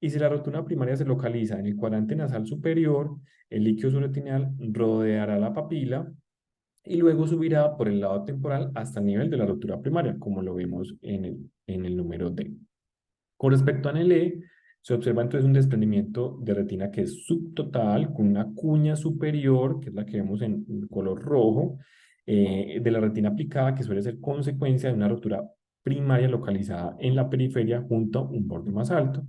Y si la rotura primaria se localiza en el cuadrante nasal superior, el líquido subretinial rodeará la papila y luego subirá por el lado temporal hasta el nivel de la rotura primaria, como lo vemos en el número D. Con respecto a NLE, se observa entonces un desprendimiento de retina que es subtotal, con una cuña superior, que es la que vemos en color rojo, de la retina aplicada, que suele ser consecuencia de una rotura primaria localizada en la periferia junto a un borde más alto.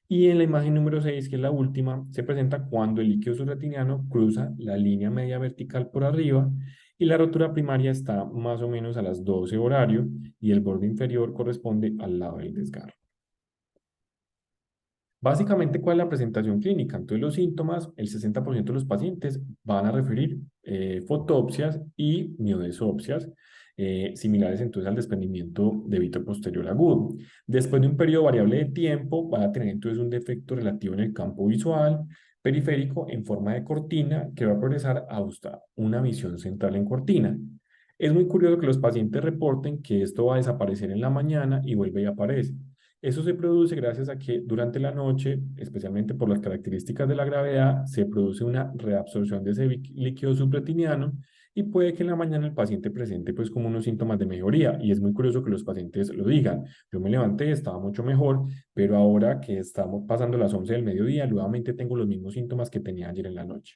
Y en la imagen número 6, que es la última, se presenta cuando el líquido subretiniano cruza la línea media vertical por arriba y la rotura primaria está más o menos a las 12 horario y el borde inferior corresponde al lado del desgarro. Básicamente, ¿cuál es la presentación clínica? Entonces, los síntomas, el 60% de los pacientes van a referir fotopsias y miodesopsias, similares entonces al desprendimiento de vítreo posterior agudo. Después de un periodo variable de tiempo, van a tener entonces un defecto relativo en el campo visual periférico en forma de cortina que va a progresar hasta una visión central en cortina. Es muy curioso que los pacientes reporten que esto va a desaparecer en la mañana y vuelve y aparece. Eso se produce gracias a que durante la noche, especialmente por las características de la gravedad, se produce una reabsorción de ese líquido subretiniano y puede que en la mañana el paciente presente pues como unos síntomas de mejoría. Y es muy curioso que los pacientes lo digan. Yo me levanté, estaba mucho mejor, pero ahora que estamos pasando las 11 del mediodía, nuevamente tengo los mismos síntomas que tenía ayer en la noche.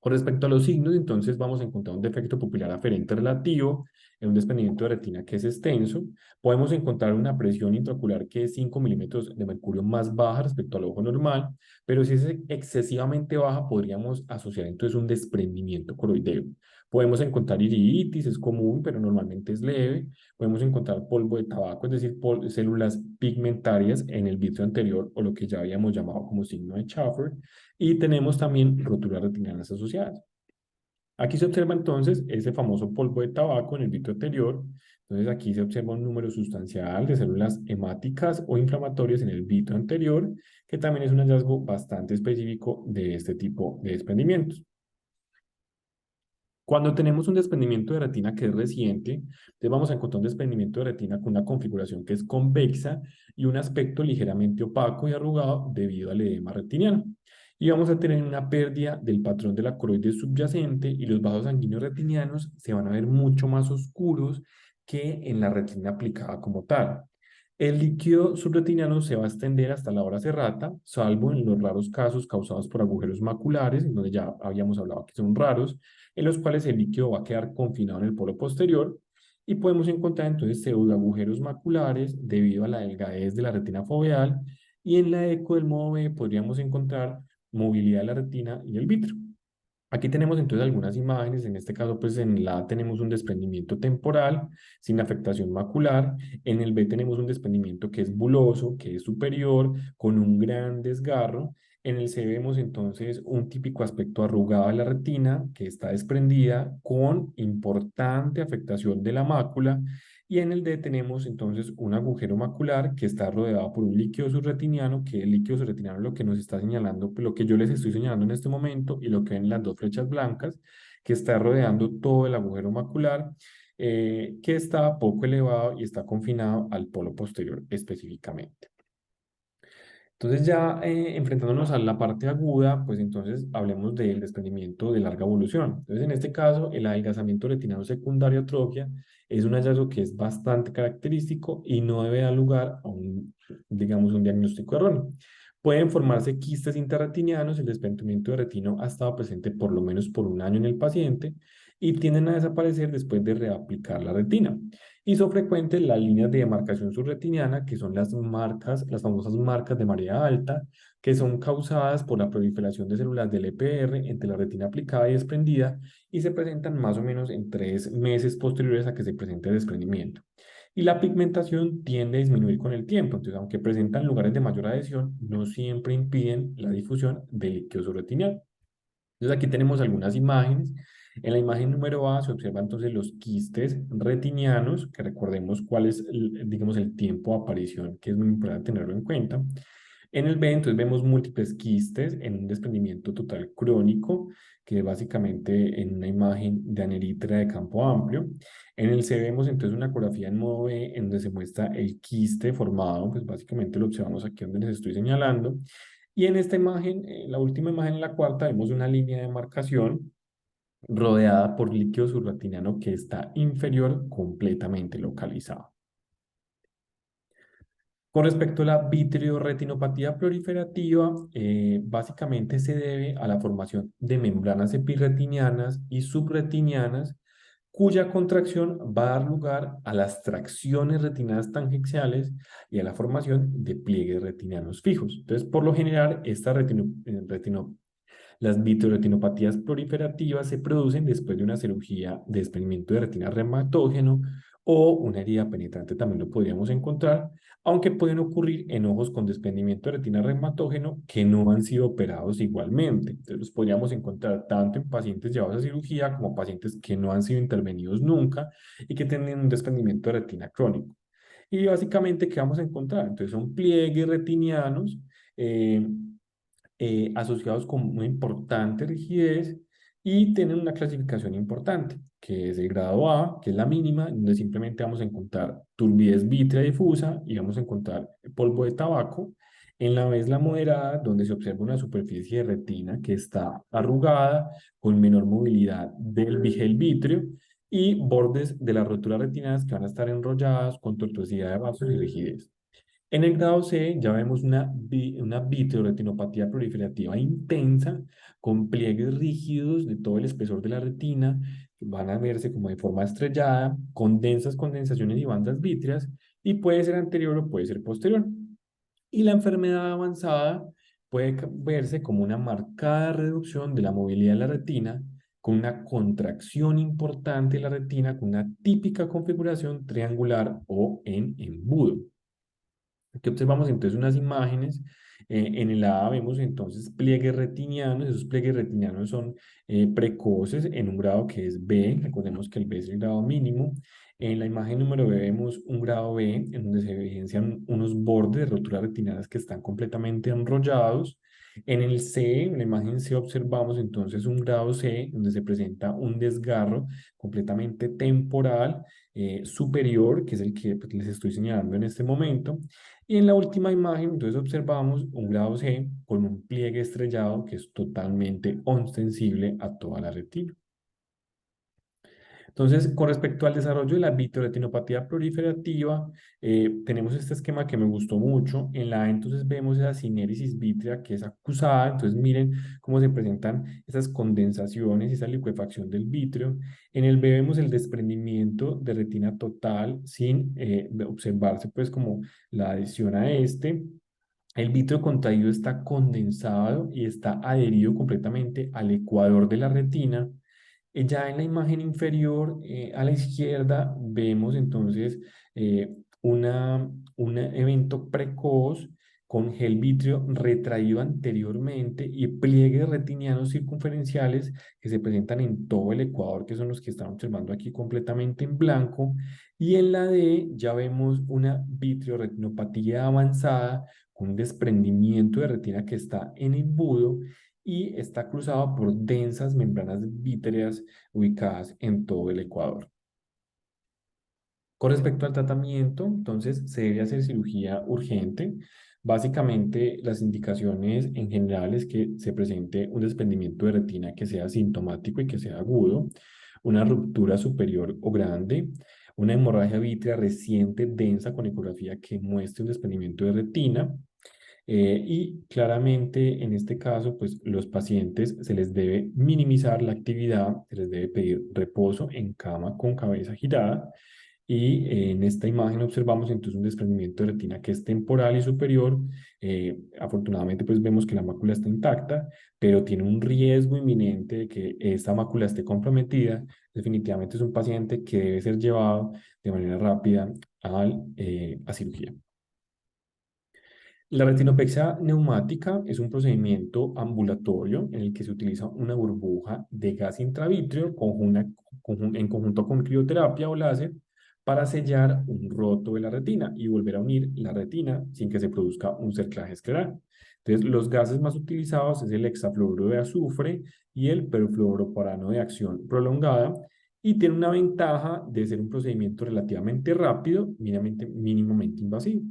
Con respecto a los signos, entonces vamos a encontrar un defecto pupilar aferente relativo, en un desprendimiento de retina que es extenso. Podemos encontrar una presión intraocular que es 5 milímetros de mercurio más baja respecto al ojo normal, pero si es excesivamente baja, podríamos asociar entonces un desprendimiento coroideo. Podemos encontrar iriditis, es común, pero normalmente es leve. Podemos encontrar polvo de tabaco, es decir, células pigmentarias en el vítreo anterior o lo que ya habíamos llamado como signo de Schaffer. Y tenemos también roturas retinianas asociadas. Aquí se observa entonces ese famoso polvo de tabaco en el vítreo anterior. Entonces aquí se observa un número sustancial de células hemáticas o inflamatorias en el vítreo anterior, que también es un hallazgo bastante específico de este tipo de desprendimientos. Cuando tenemos un desprendimiento de retina que es reciente, entonces vamos a encontrar un desprendimiento de retina con una configuración que es convexa y un aspecto ligeramente opaco y arrugado debido al edema retiniano. Y vamos a tener una pérdida del patrón de la coroide subyacente y los vasos sanguíneos retinianos se van a ver mucho más oscuros que en la retina aplicada como tal. El líquido subretiniano se va a extender hasta la hora serrata, salvo en los raros casos causados por agujeros maculares, en donde ya habíamos hablado que son raros, en los cuales el líquido va a quedar confinado en el polo posterior y podemos encontrar entonces pseudoagujeros maculares debido a la delgadez de la retina foveal y en la eco del modo B podríamos encontrar movilidad de la retina y el vítreo. Aquí tenemos entonces algunas imágenes, en este caso pues en la A tenemos un desprendimiento temporal sin afectación macular, en el B tenemos un desprendimiento que es buloso, que es superior, con un gran desgarro, en el C vemos entonces un típico aspecto arrugado de la retina que está desprendida con importante afectación de la mácula y en el D tenemos entonces un agujero macular que está rodeado por un líquido subretiniano, que el líquido subretiniano es lo que nos está señalando, pues, lo que yo les estoy señalando en este momento y lo que ven las dos flechas blancas, que está rodeando todo el agujero macular, que está poco elevado y está confinado al polo posterior específicamente. Entonces ya enfrentándonos a la parte aguda, pues entonces hablemos del desprendimiento de larga evolución. Entonces en este caso, el adelgazamiento retinal secundario atrofia es un hallazgo que es bastante característico y no debe dar lugar a un, digamos, un diagnóstico erróneo. Pueden formarse quistes interretinianos, el desprendimiento de retino ha estado presente por lo menos por un año en el paciente y tienden a desaparecer después de reaplicar la retina. Y son frecuentes las líneas de demarcación subretiniana, que son las marcas, las famosas marcas de marea alta, que son causadas por la proliferación de células del EPR entre la retina aplicada y desprendida y se presentan más o menos en 3 meses posteriores a que se presente el desprendimiento. y la pigmentación tiende a disminuir con el tiempo. Entonces, aunque presentan lugares de mayor adhesión, no siempre impiden la difusión del líquido subretiniano. Entonces aquí tenemos algunas imágenes. En la imagen número A se observan entonces los quistes retinianos, que recordemos cuál es, digamos, el tiempo de aparición, que es muy importante tenerlo en cuenta. En el B, entonces vemos múltiples quistes en un desprendimiento total crónico, que básicamente en una imagen de aneritra de campo amplio. En el C vemos entonces una ecografía en modo B, en donde se muestra el quiste formado, pues básicamente lo observamos aquí donde les estoy señalando. Y en esta imagen, la última imagen, en la cuarta, vemos una línea de marcación rodeada por líquido subretiniano que está inferior completamente localizado. Con respecto a la vitreoretinopatía proliferativa, básicamente se debe a la formación de membranas epirretinianas y subretinianas, cuya contracción va a dar lugar a las tracciones retinianas tangenciales y a la formación de pliegues retinianos fijos. Entonces, por lo general, las vitreoretinopatías proliferativas se producen después de una cirugía de desprendimiento de retina reumatógeno o una herida penetrante, también lo podríamos encontrar, aunque pueden ocurrir en ojos con desprendimiento de retina reumatógeno que no han sido operados igualmente. Entonces los podríamos encontrar tanto en pacientes llevados a cirugía como pacientes que no han sido intervenidos nunca y que tienen un desprendimiento de retina crónico. Y básicamente, ¿qué vamos a encontrar? Entonces son pliegues retinianos eh, asociados con una importante rigidez y tienen una clasificación importante, que es el grado A, que es la mínima, donde simplemente vamos a encontrar turbidez vítrea difusa y vamos a encontrar polvo de tabaco. En la B es la moderada, donde se observa una superficie de retina que está arrugada, con menor movilidad del bigel vítreo y bordes de las roturas retinadas que van a estar enrolladas con tortuosidad de vasos y rigidez. En el grado C ya vemos una vitreoretinopatía proliferativa intensa con pliegues rígidos de todo el espesor de la retina, que van a verse como de forma estrellada, con densas condensaciones y bandas vítreas, y puede ser anterior o puede ser posterior. Y la enfermedad avanzada puede verse como una marcada reducción de la movilidad de la retina, con una contracción importante de la retina, con una típica configuración triangular o en embudo. Aquí observamos entonces unas imágenes. En el A vemos entonces pliegues retinianos. Esos pliegues retinianos son precoces en un grado que es B. Recordemos que el B es el grado mínimo. En la imagen número B vemos un grado B en donde se evidencian unos bordes de roturas retinianas que están completamente enrollados. En el C, en la imagen C, observamos entonces un grado C donde se presenta un desgarro completamente temporal superior, que es el que pues, les estoy señalando en este momento. Y en la última imagen, entonces observamos un grado C con un pliegue estrellado que es totalmente ostensible a toda la retina. Entonces, con respecto al desarrollo de la vitreoretinopatía proliferativa, tenemos este esquema que me gustó mucho. En la A, entonces, vemos esa sinéresis vítrea que es acusada. Entonces, miren cómo se presentan esas condensaciones y esa liquefacción del vítreo. En el B vemos el desprendimiento de retina total sin observarse, pues, como la adhesión a este. El vítreo contraído está condensado y está adherido completamente al ecuador de la retina. Ya en la imagen inferior a la izquierda vemos entonces eh, un evento precoz con gel vítreo retraído anteriormente y pliegues retinianos circunferenciales que se presentan en todo el ecuador, que son los que están observando aquí completamente en blanco. Y en la D ya vemos una vitreoretinopatía avanzada con un desprendimiento de retina que está en embudo y está cruzado por densas membranas vítreas ubicadas en todo el ecuador. Con respecto al tratamiento, entonces se debe hacer cirugía urgente. Básicamente, las indicaciones en general es que se presente un desprendimiento de retina que sea sintomático y que sea agudo, una ruptura superior o grande, una hemorragia vítrea reciente, densa, con ecografía que muestre un desprendimiento de retina, y claramente en este caso, pues los pacientes se les debe minimizar la actividad, se les debe pedir reposo en cama con cabeza girada Y en esta imagen observamos entonces un desprendimiento de retina que es temporal y superior. Afortunadamente pues vemos que la mácula está intacta, pero tiene un riesgo inminente de que esta mácula esté comprometida. Definitivamente es un paciente que debe ser llevado de manera rápida a cirugía. La retinopexia neumática es un procedimiento ambulatorio en el que se utiliza una burbuja de gas intravítreo en conjunto con crioterapia o láser para sellar un roto de la retina y volver a unir la retina sin que se produzca un cerclaje escleral. Entonces, los gases más utilizados es el hexafluoruro de azufre y el perfluoroporano de acción prolongada, y tiene una ventaja de ser un procedimiento relativamente rápido, mínimamente invasivo.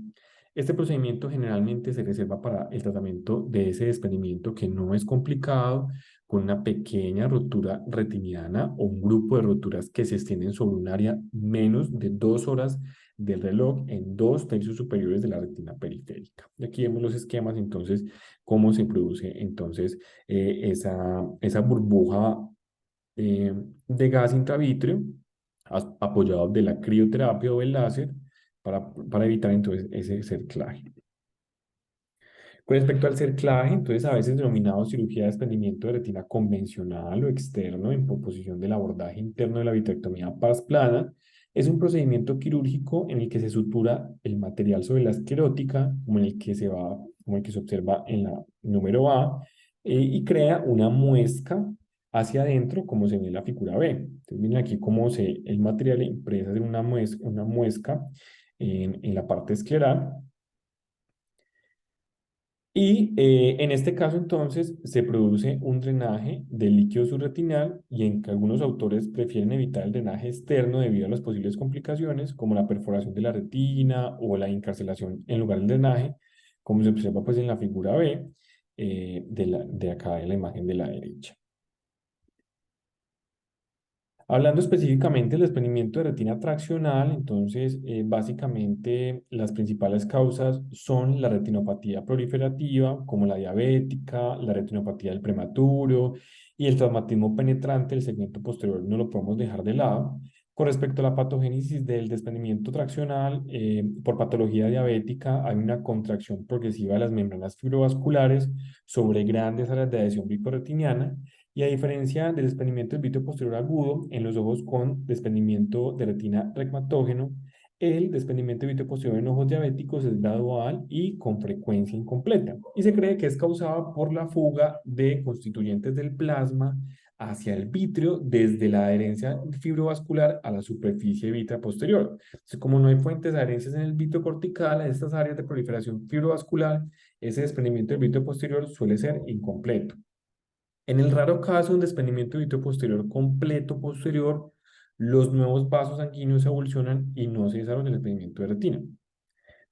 Este procedimiento generalmente se reserva para el tratamiento de ese desprendimiento que no es complicado, con una pequeña rotura retiniana o un grupo de roturas que se extienden sobre un área menos de 2 horas del reloj en 2 tercios superiores de la retina periférica. Y aquí vemos los esquemas, entonces, cómo se produce entonces esa burbuja eh, de gas intravítreo apoyado de la crioterapia o el láser para evitar entonces ese cerclaje. Con respecto al cerclaje, entonces a veces denominado cirugía de desprendimiento de retina convencional o externo en proposición del abordaje interno de la vitrectomía pars plana, es un procedimiento quirúrgico en el que se sutura el material sobre la esclerótica, como el que se observa en la número A, y crea una muesca hacia adentro, como se ve en la figura B. Entonces, miren aquí cómo el material impresa en una muesca en la parte escleral. Y en este caso, entonces, se produce un drenaje del líquido subretinal y en que algunos autores prefieren evitar el drenaje externo debido a las posibles complicaciones, como la perforación de la retina o la encarcelación en lugar del drenaje, como se observa pues en la figura B de acá de la imagen de la derecha. Hablando específicamente del desprendimiento de retina traccional, entonces básicamente las principales causas son la retinopatía proliferativa, como la diabética, la retinopatía del prematuro y el traumatismo penetrante del segmento posterior, no lo podemos dejar de lado. Con respecto a la patogénesis del desprendimiento traccional, por patología diabética hay una contracción progresiva de las membranas fibrovasculares sobre grandes áreas de adhesión bicorretiniana, y a diferencia del desprendimiento del vítreo posterior agudo en los ojos con desprendimiento de retina reumatógeno, el desprendimiento del vítreo posterior en ojos diabéticos es gradual y con frecuencia incompleta. Y se cree que es causada por la fuga de constituyentes del plasma hacia el vítreo desde la adherencia fibrovascular a la superficie vítrea posterior. Entonces, como no hay fuentes de adherencias en el vítreo cortical a estas áreas de proliferación fibrovascular, ese desprendimiento del vítreo posterior suele ser incompleto. En el raro caso de un desprendimiento de vítreo posterior completo posterior, los nuevos vasos sanguíneos evolucionan y no se desarrolla el desprendimiento de retina.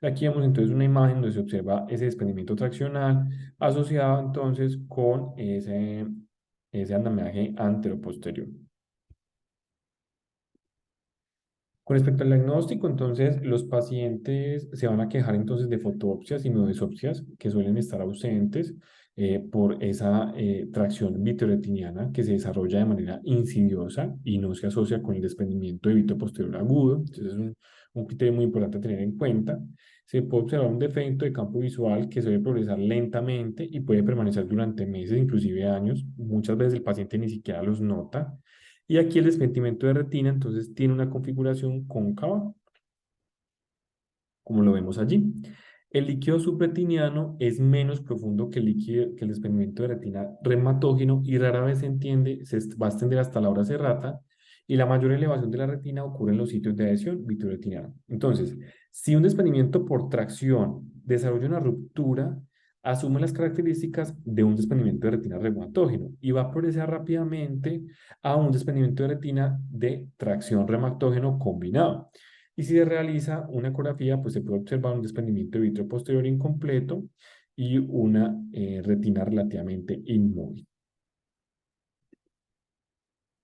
Aquí vemos entonces una imagen donde se observa ese desprendimiento traccional asociado entonces con ese andamiaje anteroposterior. Con respecto al diagnóstico, entonces, los pacientes se van a quejar entonces de fotopsias y mioesopsias que suelen estar ausentes por esa tracción vitreoretiniana que se desarrolla de manera insidiosa y no se asocia con el desprendimiento de vítreo posterior agudo. Entonces, es un criterio muy importante a tener en cuenta. Se puede observar un defecto de campo visual que suele progresar lentamente y puede permanecer durante meses, inclusive años. Muchas veces el paciente ni siquiera los nota. Y aquí el desprendimiento de retina, entonces, tiene una configuración cóncava, como lo vemos allí. El líquido subretiniano es menos profundo que el desprendimiento de retina reumatógeno y rara vez se va a extender hasta la hora serrata, y la mayor elevación de la retina ocurre en los sitios de adhesión vitreoretiniana. Entonces, si un desprendimiento por tracción desarrolla una ruptura, asume las características de un desprendimiento de retina reumatógeno y va a progresar rápidamente a un desprendimiento de retina de tracción reumatógeno combinado. Y si se realiza una ecografía, pues se puede observar un desprendimiento de vítreo posterior incompleto y una retina relativamente inmóvil.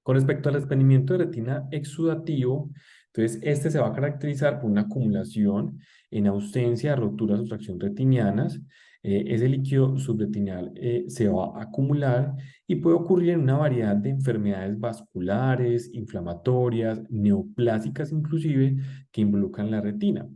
Con respecto al desprendimiento de retina exudativo, entonces este se va a caracterizar por una acumulación en ausencia de roturas o tracción retinianas, ese líquido subretinal se va a acumular y puede ocurrir en una variedad de enfermedades vasculares, inflamatorias, neoplásicas inclusive, que involucran la retina.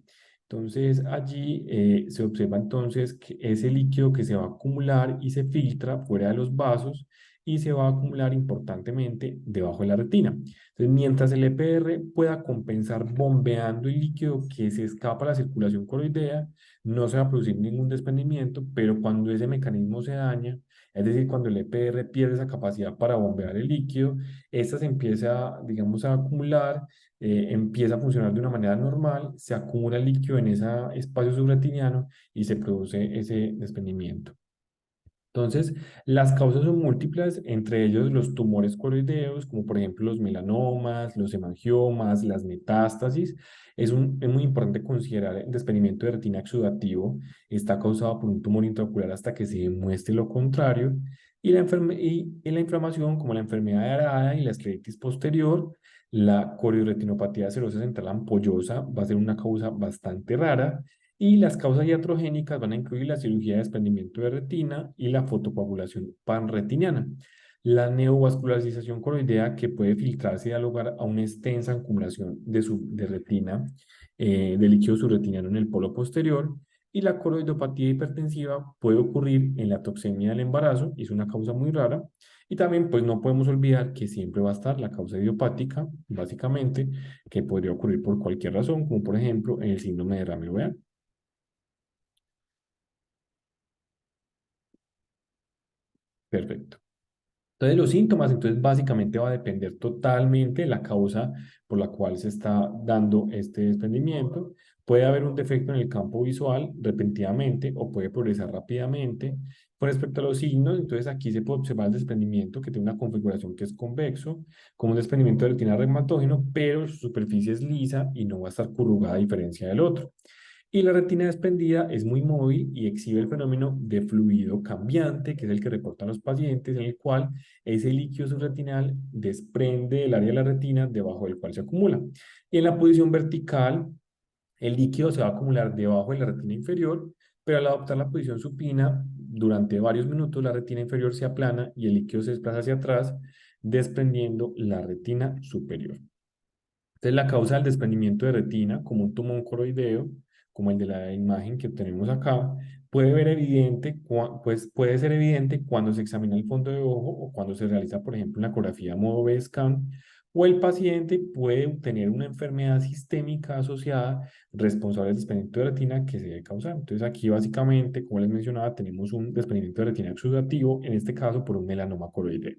Entonces allí se observa entonces que ese líquido que se va a acumular y se filtra fuera de los vasos y se va a acumular importantemente debajo de la retina. Entonces, mientras el EPR pueda compensar bombeando el líquido que se escapa a la circulación coroidea, no se va a producir ningún desprendimiento, pero cuando ese mecanismo se daña, es decir, cuando el EPR pierde esa capacidad para bombear el líquido, esta se empieza, digamos, a acumular, empieza a funcionar de una manera normal, se acumula el líquido en ese espacio subretiniano y se produce ese desprendimiento. Entonces, las causas son múltiples, entre ellos los tumores coroideos, como por ejemplo los melanomas, los hemangiomas, las metástasis. Es muy importante considerar el desprendimiento de retina exudativo. Está causado por un tumor intraocular hasta que se demuestre lo contrario. Y la inflamación, como la enfermedad de Arada y la escleritis posterior, la corioretinopatía serosa central ampollosa va a ser una causa bastante rara. Y las causas iatrogénicas van a incluir la cirugía de desprendimiento de retina y la fotocoagulación panretiniana. La neovascularización coroidea que puede filtrarse y dar lugar a una extensa acumulación de retina, de líquido subretiniano en el polo posterior. Y la coroidopatía hipertensiva puede ocurrir en la toxemia del embarazo, y es una causa muy rara. Y también, pues no podemos olvidar que siempre va a estar la causa idiopática, básicamente, que podría ocurrir por cualquier razón, como por ejemplo en el síndrome de Rame-Weber. Perfecto. Entonces, los síntomas, entonces, básicamente va a depender totalmente de la causa por la cual se está dando este desprendimiento. Puede haber un defecto en el campo visual repentinamente o puede progresar rápidamente. Con respecto a los signos, entonces aquí se puede observar el desprendimiento que tiene una configuración que es convexo, como un desprendimiento de retina reumatógeno, pero su superficie es lisa y no va a estar corrugada a diferencia del otro. Y la retina desprendida es muy móvil y exhibe el fenómeno de fluido cambiante, que es el que reportan los pacientes, en el cual ese líquido subretinal desprende del área de la retina debajo del cual se acumula. Y en la posición vertical, el líquido se va a acumular debajo de la retina inferior, pero al adoptar la posición supina, durante varios minutos la retina inferior se aplana y el líquido se desplaza hacia atrás, desprendiendo la retina superior. Entonces, la causa del desprendimiento de retina, como un tumor coroideo, como el de la imagen que tenemos acá, pues puede ser evidente cuando se examina el fondo de ojo o cuando se realiza, por ejemplo, una ecografía modo B-scan, o el paciente puede tener una enfermedad sistémica asociada responsable del desprendimiento de retina que se debe causar. Entonces, aquí básicamente, como les mencionaba, tenemos un desprendimiento de retina exudativo, en este caso por un melanoma coroideo.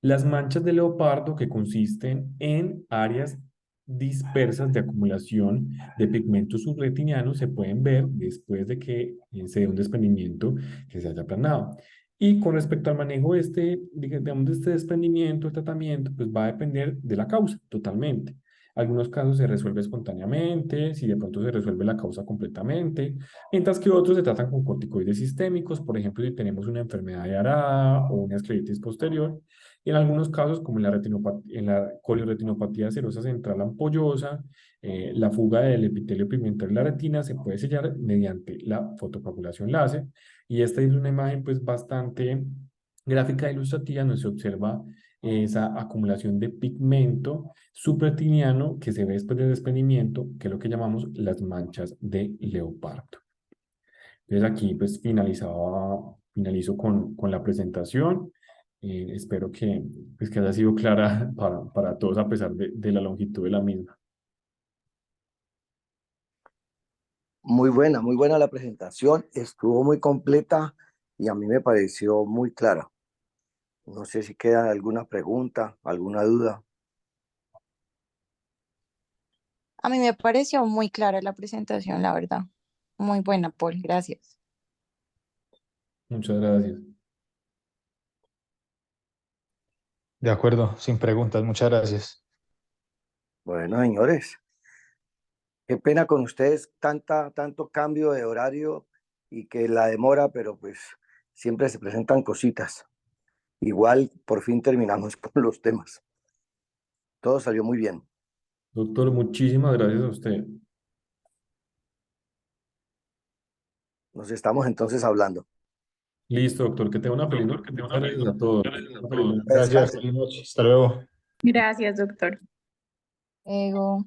Las manchas de leopardo, que consisten en áreas dispersas de acumulación de pigmentos subretinianos, se pueden ver después de que se dé un desprendimiento que se haya aplanado. Y con respecto al manejo digamos, de este desprendimiento, el tratamiento, pues va a depender de la causa totalmente. Algunos casos se resuelve espontáneamente, si de pronto se resuelve la causa completamente, mientras que otros se tratan con corticoides sistémicos, por ejemplo, si tenemos una enfermedad de Arada o una escleritis posterior, y en algunos casos, como en la corioretinopatía serosa central ampollosa, la fuga del epitelio pigmentar de la retina se puede sellar mediante la fotocoagulación láser. Y esta es una imagen pues bastante gráfica e ilustrativa donde se observa esa acumulación de pigmento subretiniano que se ve después del desprendimiento, que es lo que llamamos las manchas de leopardo. Entonces aquí pues finalizo con la presentación. Espero pues, que haya sido clara para todos a pesar de la longitud de la misma. Muy buena la presentación, estuvo muy completa y a mí me pareció muy clara. No sé si queda alguna pregunta, alguna duda. A mí me pareció muy clara la presentación, la verdad. Muy buena, Paul, gracias. Muchas gracias. De acuerdo, sin preguntas, muchas gracias. Bueno, señores, qué pena con ustedes tanto cambio de horario y que la demora, pero pues siempre se presentan cositas. Igual por fin terminamos con los temas. Todo salió muy bien. Doctor, muchísimas gracias a usted. Nos estamos entonces hablando. Listo, doctor, que tenga una feliz noche. Muchas gracias a todos. Una feliz noche. Gracias, Descanse. feliz noche. Hasta luego. Gracias, doctor. Ego.